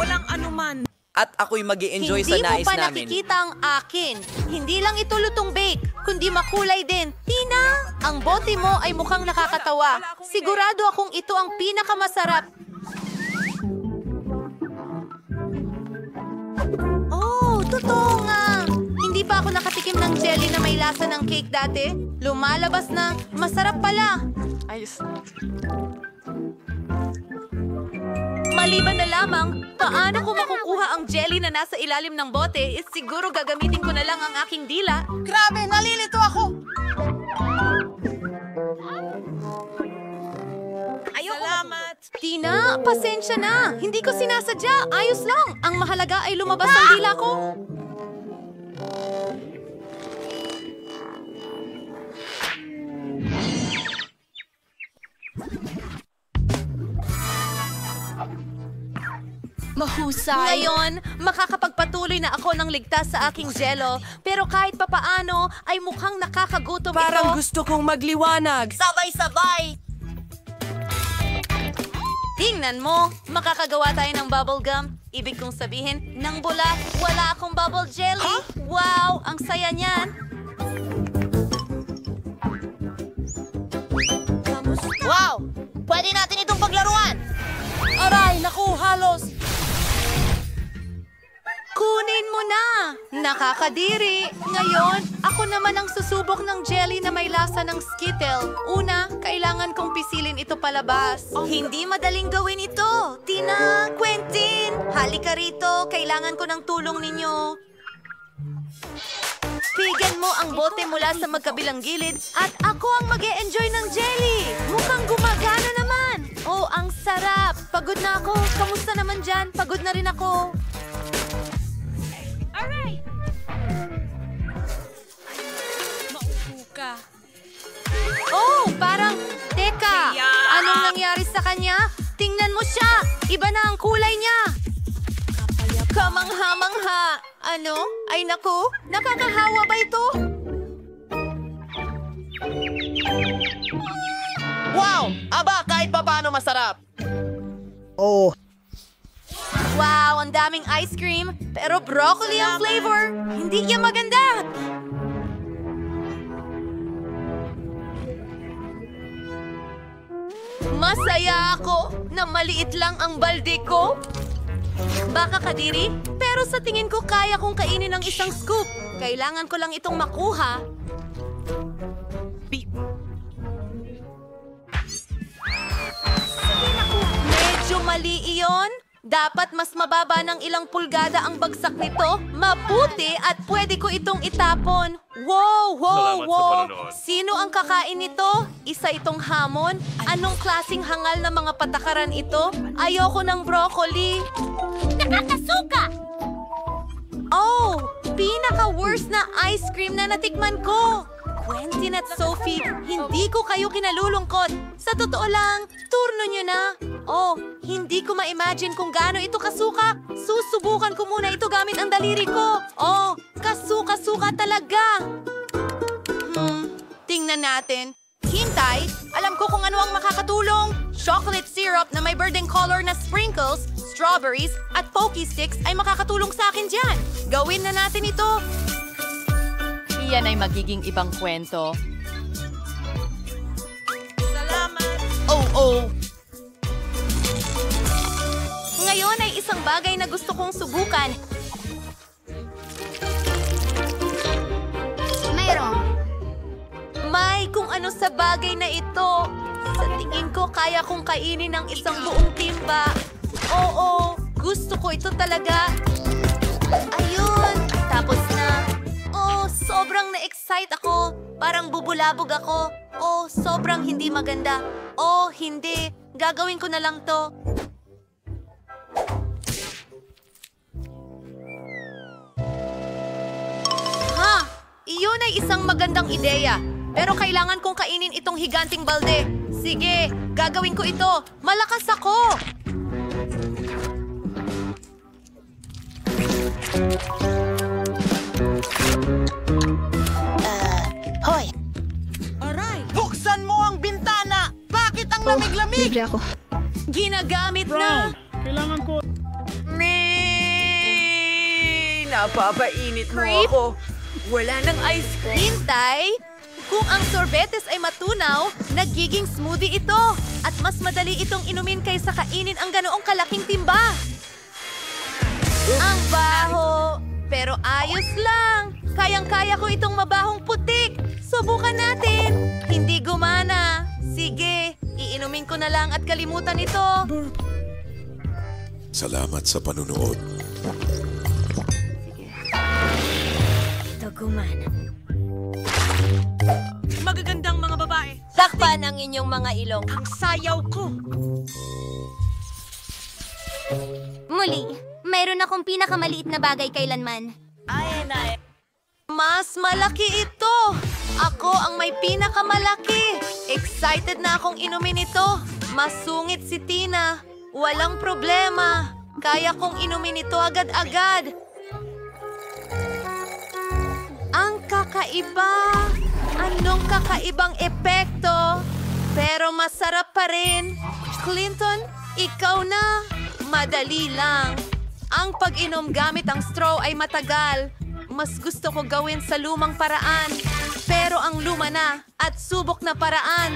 Walang anuman. At ako'y mag-i-enjoy sa nais namin. Hindi mo pa nakikita ang akin. Hindi lang ito lutong bake, kundi makulay din. Tina, ang bote mo ay mukhang nakakatawa. Sigurado akong ito ang pinakamasarap. Oh, totoo nga. Hindi pa ako nakatikim ng jelly na may lasa ng cake dati. Lumalabas na, masarap pala. Ayos. Maliban na lamang, paano ko makukuha ang jelly na nasa ilalim ng bote? Siguro gagamitin ko na lang ang aking dila. Grabe, nalilito ako! Salamat! Tina, pasensya na. Hindi ko sinasadya. Ayos lang. Ang mahalaga ay lumabas ang dila ko. Mahusay. Ngayon, makakapagpatuloy na ako ng ligtas sa aking jello. Pero kahit papaano, ay mukhang nakakagutom Parang ito. gusto kong magliwanag. Sabay-sabay! Tingnan mo, makakagawa tayo ng bubble gum. Ibig kong sabihin, nang bula, wala akong bubble jelly. Huh? Wow, ang saya niyan. Wow! Pwede natin itong paglaruan! Aray, naku, halos! Kunin mo na! Nakakadiri! Ngayon, ako naman ang susubok ng jelly na may lasa ng Skittle. Una, kailangan kong pisilin ito palabas. Hindi madaling gawin ito! Tina, Quentin! Halika rito, kailangan ko ng tulong ninyo. Pigan mo ang bote mula sa magkabilang gilid at ako ang mag-e-enjoy ng jelly! Mukhang gumagana naman! Oh, ang sarap! Pagod na ako. Kamusta naman dyan? Pagod na rin ako. Alright! Maupo ka. Oh, parang... Teka! Anong nangyari sa kanya? Tingnan mo siya! Iba na ang kulay niya! Kamangha-mangha! Ano? Ay naku! Nakakahawa ba ito? Wow! Aba, kahit pa paano masarap. Oh. Wow, ang daming ice cream. Pero broccoli ang flavor. Hindi niya maganda. Masaya ako na maliit lang ang balde ko. Baka kadiri, pero sa tingin ko kaya kong kainin ng isang scoop. Kailangan ko lang itong makuha. Medyo mali iyon. Dapat mas mababa ng ilang pulgada ang bagsak nito. Mabuti at pwede ko itong itapon. Wow, wow, wow. Sino ang kakain nito? Isa itong hamon? Anong klaseng hangal na mga patakaran ito? Ayoko ng broccoli. Nakakasuka! Oh, pinaka-worst na ice cream na natikman ko. Quentin at Sophie, hindi ko kayo kinalulungkot. Sa totoo lang, turno nyo na. Oh, hindi ko ma-imagine kung gaano ito kasuka. Susubukan ko muna ito gamit ang daliri ko. Oh, kasuka-suka talaga. Tingnan natin. Hintay, alam ko kung ano ang makakatulong. Chocolate syrup na may birding color na sprinkles, strawberries, at pokey sticks ay makakatulong sa akin dyan. Gawin na natin ito. Iyan ay magiging ibang kwento. Salamat! Oh! Ngayon ay isang bagay na gusto kong subukan. Mayroon. May kung ano sa bagay na ito. Sa tingin ko, kaya kong kainin ng isang buong timba. Oo, gusto ko ito talaga. Ayun, tapos na. Oh, sobrang na-excite ako. Parang bubulabog ako. Oh, sobrang hindi maganda. Oh, hindi. Gagawin ko na lang to. Ha! Iyon ay isang magandang ideya. Pero kailangan kong kainin itong higanting balde. Sige, gagawin ko ito. Malakas ako! Hoy! Aray! Buksan mo ang bintana! Bakit ang lamig-lamig? Libre ako. Ginagamit na! Kailangan ko... Napapainit mo Creep? ako. Wala ng ice cream. Hintay! Kung ang sorbetes ay matunaw, nagiging smoothie ito. At mas madali itong inumin kaysa kainin ang ganoong kalaking timba. Ang baho! Pero ayos lang. Kayang-kaya ko itong mabahong putik. Subukan natin. Hindi gumana. Sige, iinumin ko na lang at kalimutan ito. Salamat sa panunood. Ito gumana. Magagandang mga babae. Takpan ang inyong mga ilong. Ang sayaw ko. Muli, mayroon akong pinakamaliit na bagay kailanman. Mas malaki ito. Ako ang may pinakamalaki. Excited na akong inumin ito. Masungit si Tina. Walang problema. Kaya kong inumin ito agad-agad. Ang kakaiba. Anong kakaibang epekto? Pero masarap pa rin. Clinton, ikaw na. Madali lang. Ang pag-inom gamit ang straw ay matagal. Mas gusto ko gawin sa lumang paraan. Pero ang luma na at subok na paraan.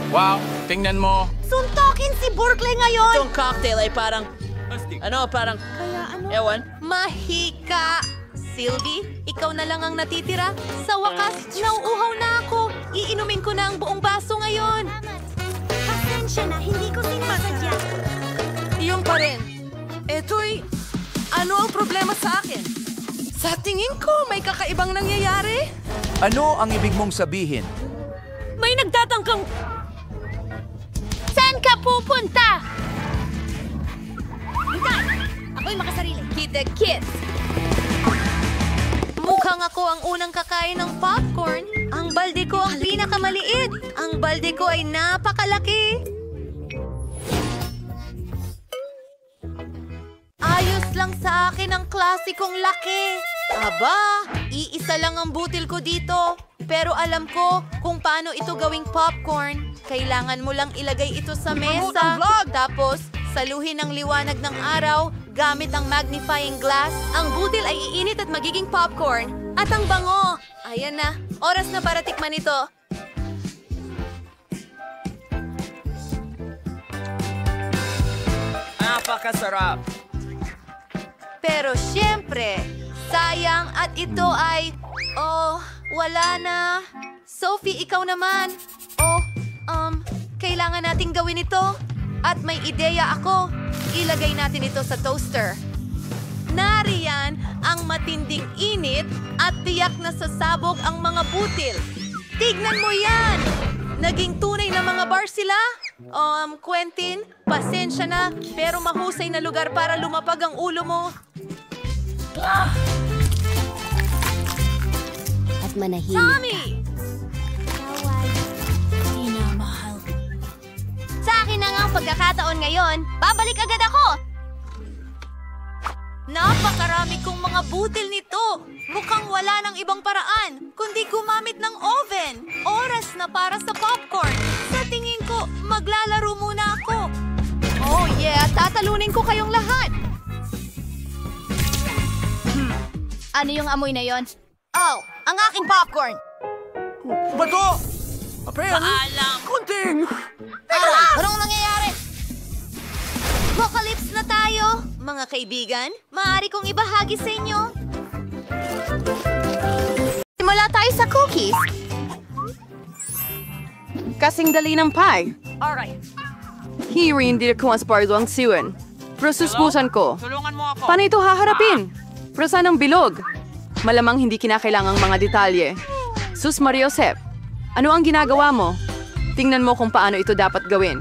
Wow, tingnan mo. Suntokin si Berkeley ngayon! Itong cocktail ay parang... parang... Ewan. Mahika! Sylvie, ikaw na lang ang natitira. Sa wakas, nauuhaw na ako. Iinumin ko na ang buong baso ngayon. Pasensya na, hindi ko sinasadya. Iyon pa rin. Eto'y, ano ang problema sa akin? Sa tingin ko, may kakaibang nangyayari. Ano ang ibig mong sabihin? May nagtatangkang... Saan ka pupunta? Hintay! Ako'y makasarili. Kita kids. Mukhang ako ang unang kakain ng popcorn. Ang balde ko ang pinakamaliit. Ang balde ko ay napakalaki. Ayos lang sa akin ang klasikong laki. Aba, iisa lang ang butil ko dito. Pero alam ko kung paano ito gawing popcorn. Kailangan mo lang ilagay ito sa mesa. Tapos, saluhin ang liwanag ng araw gamit ang magnifying glass. Ang butil ay iinit at magiging popcorn. At ang bango. Ayan na. Oras na para tikman ito. Napakasarap. Pero syempre, sayang at ito ay... Oh, Wala na. Sophie, ikaw naman. Kailangan nating gawin ito. At may ideya ako. Ilagay natin ito sa toaster. Nariyan ang matinding init at tiyak na sasabog ang mga butil. Tignan mo yan! Naging tunay na mga bar sila? Quentin, pasensya na, pero mahusay na lugar para lumapag ang ulo mo. At manahimik Tommy! Minamahal. Sa akin na nga ang pagkakataon ngayon. Babalik agad ako! Napakarami kong mga butil nito. Mukhang wala ng ibang paraan, kundi gumamit ng oven. Oras na para sa popcorn. Sa tingin ko, maglalaro muna ako. Oh yeah, tatalunin ko kayong lahat. Ano yung amoy na yon? Oh, ang aking popcorn. Bato! Paalam! Kunting! Anong nangyayari? Apocalypse na tayo, mga kaibigan. Maaari kong ibahagi sa inyo. Simula tayo sa cookies. Kasing dali ng pie. Alright. Hindi ko mas pardo ang siwan. Pero susbusan ko. Tulungan mo ako. Paano ito haharapin? Pero saan ang bilog? Malamang hindi kinakailangang mga detalye. Sus Mariosep, ano ang ginagawa mo? Tingnan mo kung paano ito dapat gawin.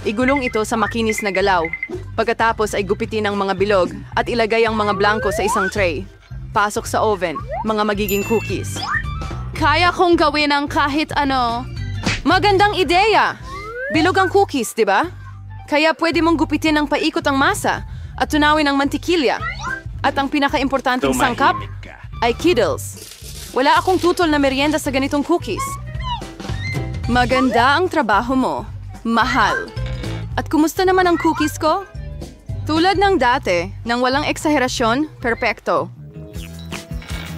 Igulong ito sa makinis na galaw. Pagkatapos ay gupitin ang mga bilog at ilagay ang mga blanco sa isang tray. Pasok sa oven, mga magiging cookies. Kaya kong gawin ang kahit ano. Magandang ideya! Bilog ang cookies, di ba? Kaya pwede mong gupitin ng paikot ang masa at tunawin ang mantikilya. At ang pinaka-importanting sangkap ay Kiddles. Wala akong tutol na merienda sa ganitong cookies. Maganda ang trabaho mo. Mahal. At kumusta naman ang cookies ko? Tulad ng dati, nang walang eksaherasyon, perpekto.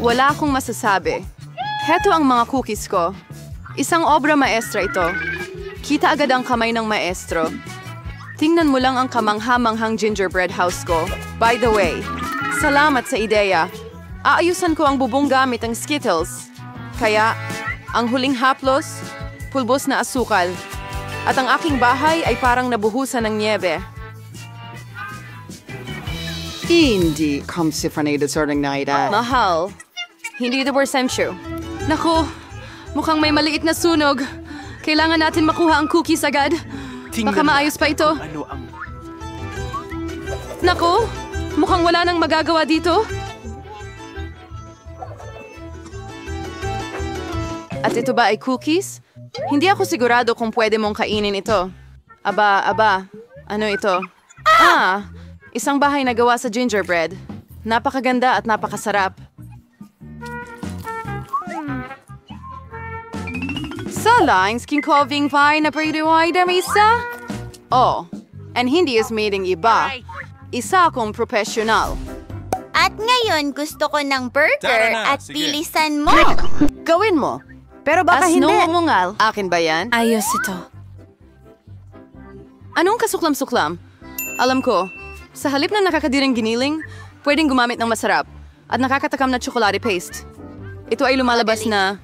Wala akong masasabi. Heto ang mga cookies ko. Isang obra maestra ito. Kita agad ang kamay ng maestro. Tingnan mo lang ang kamangha-manghang gingerbread house ko. By the way, salamat sa ideya. Aayusan ko ang bubong gamit ang Skittles. Kaya, ang huling haplos, pulbos na asukal. At ang aking bahay ay parang nabuhusan ng niebe. Hindi kamsifranado sa naida. Mahal. Hindi ito Borsemsyo. Naku, mukhang may maliit na sunog. Kailangan natin makuha ang cookies agad. Baka maayos pa ito. Naku, mukhang wala nang magagawa dito. At ito ba ay cookies? Hindi ako sigurado kung pwede mong kainin ito. Aba, ano ito? Isang bahay na gawa sa gingerbread. Napakaganda at napakasarap. Sa lines, kinkoving pie na pwedeway damisa? And hindi is meeting iba. Isa akong professional. At ngayon, gusto ko ng burger at bilisan mo. Gawin mo. Pero baka hindi. Mungal. Akin ba yan? Ayos ito. Anong kasuklam-suklam? Alam ko, sa halip ng nakakadiring giniling, pwedeng gumamit ng masarap at nakakatakam na chocolate paste. Ito ay lumalabas na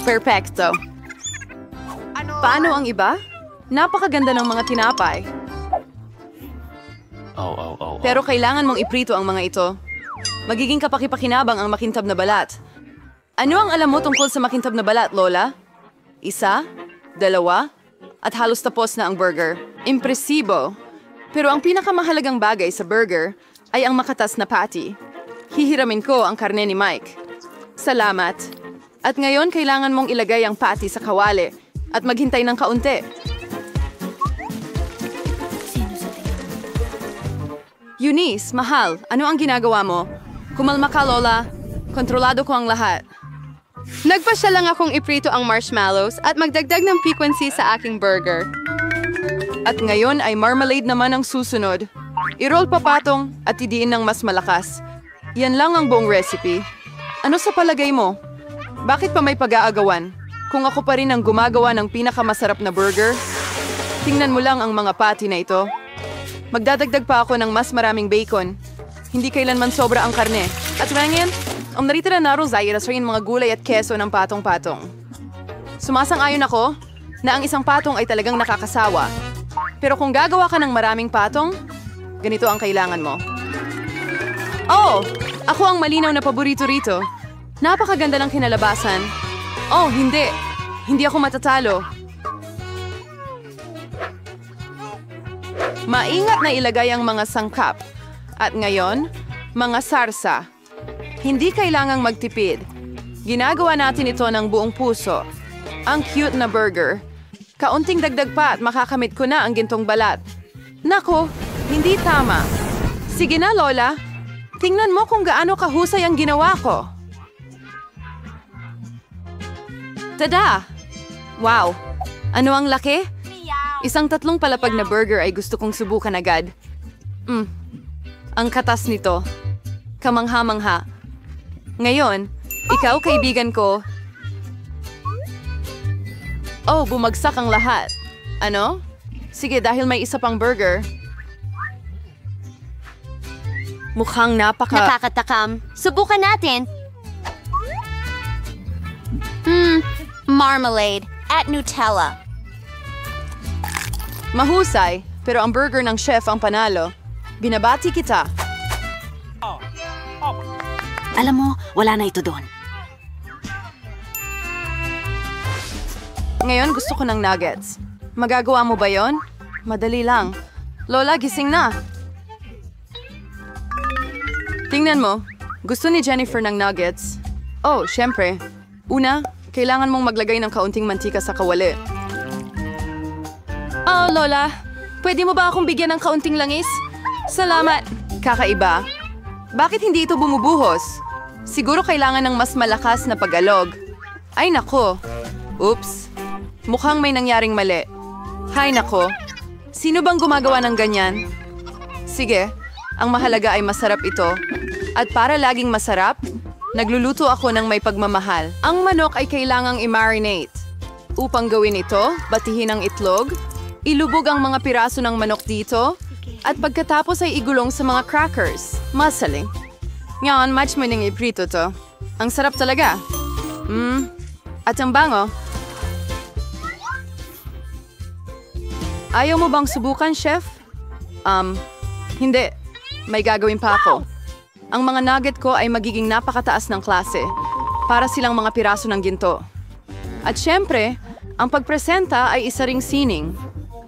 perfecto. Paano ang iba? Napakaganda ng mga tinapay. Pero kailangan mong iprito ang mga ito. Magiging kapaki-pakinabang ang makintab na balat. Ano ang alam mo tungkol sa makintab na balat, Lola? 1, 2, at halos tapos na ang burger. Impresibo. Pero ang pinakamahalagang bagay sa burger ay ang makatas na patty. Hihiramin ko ang karne ni Mike. Salamat. At ngayon kailangan mong ilagay ang patty sa kawali at maghintay ng kaunti. Eunice, mahal, ano ang ginagawa mo? Kumalma ka, Lola. Kontrolado ko ang lahat. Nagpasya lang akong iprito ang marshmallows at magdagdag ng piquancy sa aking burger. At ngayon ay marmalade naman ang susunod. I-roll papatong at idiin ng mas malakas. Yan lang ang buong recipe. Ano sa palagay mo? Bakit pa may pag-aagawan? Kung ako pa rin ang gumagawa ng pinakamasarap na burger, tingnan mo lang ang mga patty na ito. Magdadagdag pa ako ng mas maraming bacon. Hindi kailanman sobra ang karne. At ngayon, Ang naritira na rosay ay mga gulay at keso ng patong-patong. Sumasang-ayon ako na ang isang patong ay talagang nakakasawa. Pero kung gagawa ka ng maraming patong, ganito ang kailangan mo. Oh! Ako ang malinaw na paborito rito. Napakaganda ng kinalabasan. Oh, hindi. Hindi ako matatalo. Maingat na ilagay ang mga sangkap. At ngayon, mga sarsa. Hindi kailangang magtipid. Ginagawa natin ito ng buong puso. Ang cute na burger. Kaunting dagdag pa at makakamit ko na ang gintong balat. Nako, hindi tama. Sige na, Lola. Tingnan mo kung gaano kahusay ang ginawa ko. Tada! Wow! Ano ang laki? Isang 3 palapag na burger ay gusto kong subukan agad. Ang katas nito. Kamangha-mangha. Ngayon, ikaw, kaibigan ko. Oh, bumagsak ang lahat. Ano? Sige, dahil may isa pang burger. Mukhang Nakakatakam. Subukan natin. Marmalade at Nutella. Mahusay, pero ang burger ng chef ang panalo. Binabati kita. Alam mo, wala na ito doon. Ngayon gusto ko ng nuggets. Magagawa mo ba yon? Madali lang. Lola, gising na. Tingnan mo, gusto ni Jennifer ng nuggets. Oh, syempre. Una, kailangan mong maglagay ng kaunting mantika sa kawali. Oh, Lola, pwede mo ba akong bigyan ng kaunting langis? Salamat. Kakaiba. Bakit hindi ito bumubuhos? Siguro kailangan ng mas malakas na pag-alog. Ay nako. Oops. Mukhang may nangyaring mali. Hay nako. Sino bang gumagawa ng ganyan? Sige, ang mahalaga ay masarap ito. At para laging masarap, nagluluto ako ng may pagmamahal. Ang manok ay kailangang i-marinate. Upang gawin ito, batihin ang itlog, ilubog ang mga piraso ng manok dito, at pagkatapos ay igulong sa mga crackers. Masaling. Ngayon, match mo nang iprito to. Ang sarap talaga. At ang bango. Ayaw mo bang subukan, chef? Hindi. May gagawin pa ako. Ang mga nugget ko ay magiging napakataas ng klase. Para silang mga piraso ng ginto. At syempre, ang pagpresenta ay isa ring sining.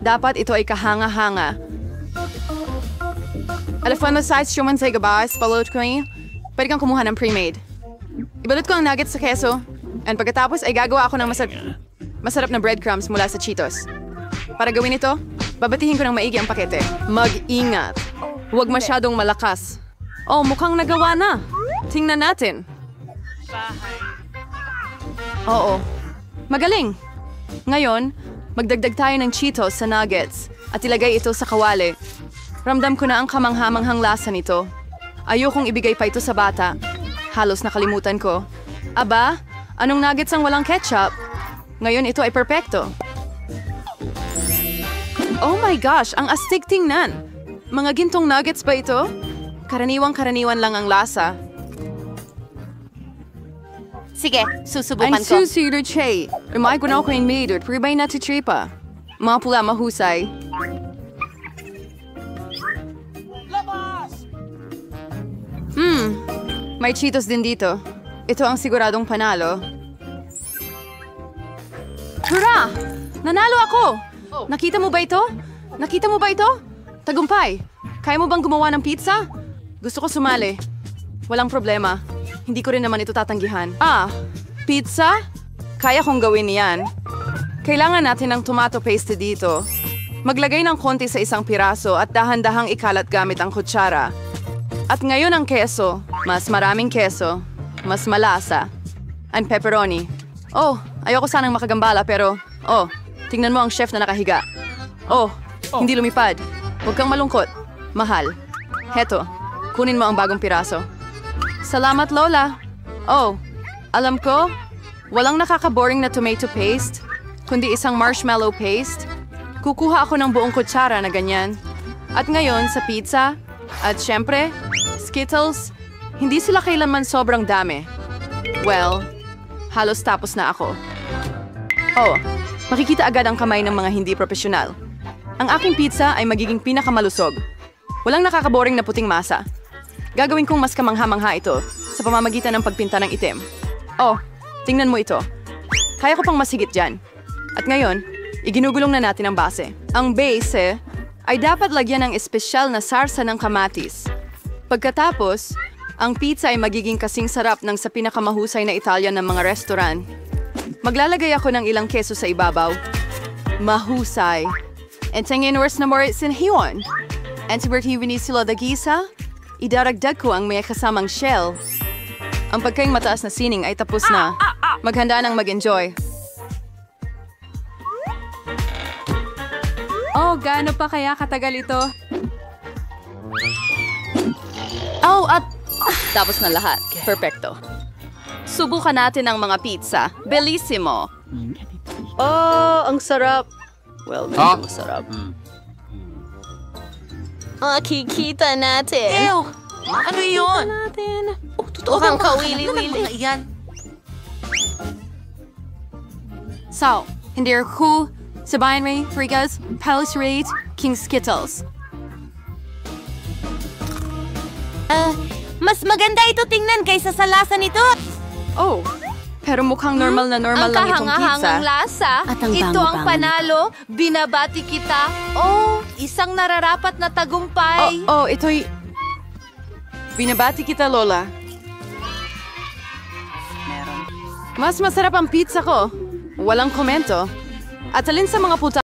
Dapat ito ay kahanga-hanga. Alam mo sa instrument sa gabas, palot ko niya. Pwede kang kumuha ng pre-made. Ibalot ko ang nuggets sa keso. And pagkatapos ay gagawa ako ng masarap na breadcrumbs mula sa Cheetos. Para gawin ito, babatihin ko ng maigi ang pakete. Mag-ingat. Huwag masyadong malakas. Oh, mukhang nagawa na. Tingnan natin. Oo. Magaling. Ngayon, magdagdag tayo ng Cheetos sa nuggets at ilagay ito sa kawali. Ramdam ko na ang kamanghamanghang lasa nito. Ayokong ibigay pa ito sa bata. Halos nakalimutan ko. Aba, anong nuggets ang walang ketchup? Ngayon ito ay perpekto. Oh my gosh, ang astig tingnan. Mga gintong nuggets ba ito? Karaniwang-karaniwan lang ang lasa. Sige, susubukan Ang ko. susunod siya. Rumay ko na ako yung maid at pribay na titripa. Mga pula mahusay. May Cheetos din dito. Ito ang siguradong panalo. Hurra! Nanalo ako! Nakita mo ba ito? Nakita mo ba ito? Tagumpay! Kaya mo bang gumawa ng pizza? Gusto ko sumali. Walang problema. Hindi ko rin naman ito tatanggihan. Pizza? Kaya kong gawin yan. Kailangan natin ng tomato paste dito. Maglagay ng konti sa isang piraso at dahan-dahang ikalat gamit ang kutsara. At ngayon ang keso. Mas maraming keso. Mas malasa. And pepperoni. Oh, ayoko sanang makagambala pero... Oh, tingnan mo ang chef na nakahiga. Oh, hindi lumipad. Huwag kang malungkot. Mahal. Heto, kunin mo ang bagong piraso. Salamat, Lola. Oh, alam ko, walang nakaka-boring na tomato paste, kundi isang marshmallow paste. Kukuha ako ng buong kutsara na ganyan. At ngayon, sa pizza, at syempre, Skittles, Hindi sila kailanman sobrang dami. Well, halos tapos na ako. Oh, makikita agad ang kamay ng mga hindi profesional. Ang aking pizza ay magiging pinakamalusog. Walang nakakaboring na puting masa. Gagawin kong mas kamangha-mangha ito sa pamamagitan ng pagpinta ng itim. Oh, tingnan mo ito. Kaya ko pang masigit dyan. At ngayon, iginugulong na natin ang base. Ang base ay dapat lagyan ng espesyal na sarsa ng kamatis. Pagkatapos, ang pizza ay magiging kasing sarap ng sa pinakamahusay na Italian ng mga restaurant. Maglalagay ako ng ilang keso sa ibabaw. Mahusay. And tingin worse na more sinhiyon. And sibertiwini sila dagisa, idaragdag ko ang may kasamang shell. Ang pagkaing mataas na sining ay tapos na. Maghanda nang mag-enjoy. Oh, gaano pa kaya katagal ito? Oh, at tapos na lahat. Perfecto. Subukan natin ang mga pizza. Bellissimo. Oh, ang sarap. Well, medyo masarap. Kikita natin. Ew! Ano yun? Totoo kang kawili-wili. So, hindi ako sabayan may Frigas, Palace Raid, King Skittles. Mas maganda ito tingnan kaysa sa lasa nito. Oh, pero mukhang normal na normal lang itong pizza. Ang kahangahangang lasa. At ang Ito ang bango-bango panalo. Binabati kita. Oh, isang nararapat na tagumpay. Oh, ito'y... Binabati kita, Lola. Mas masarap ang pizza ko. Walang komento. At alin sa mga puta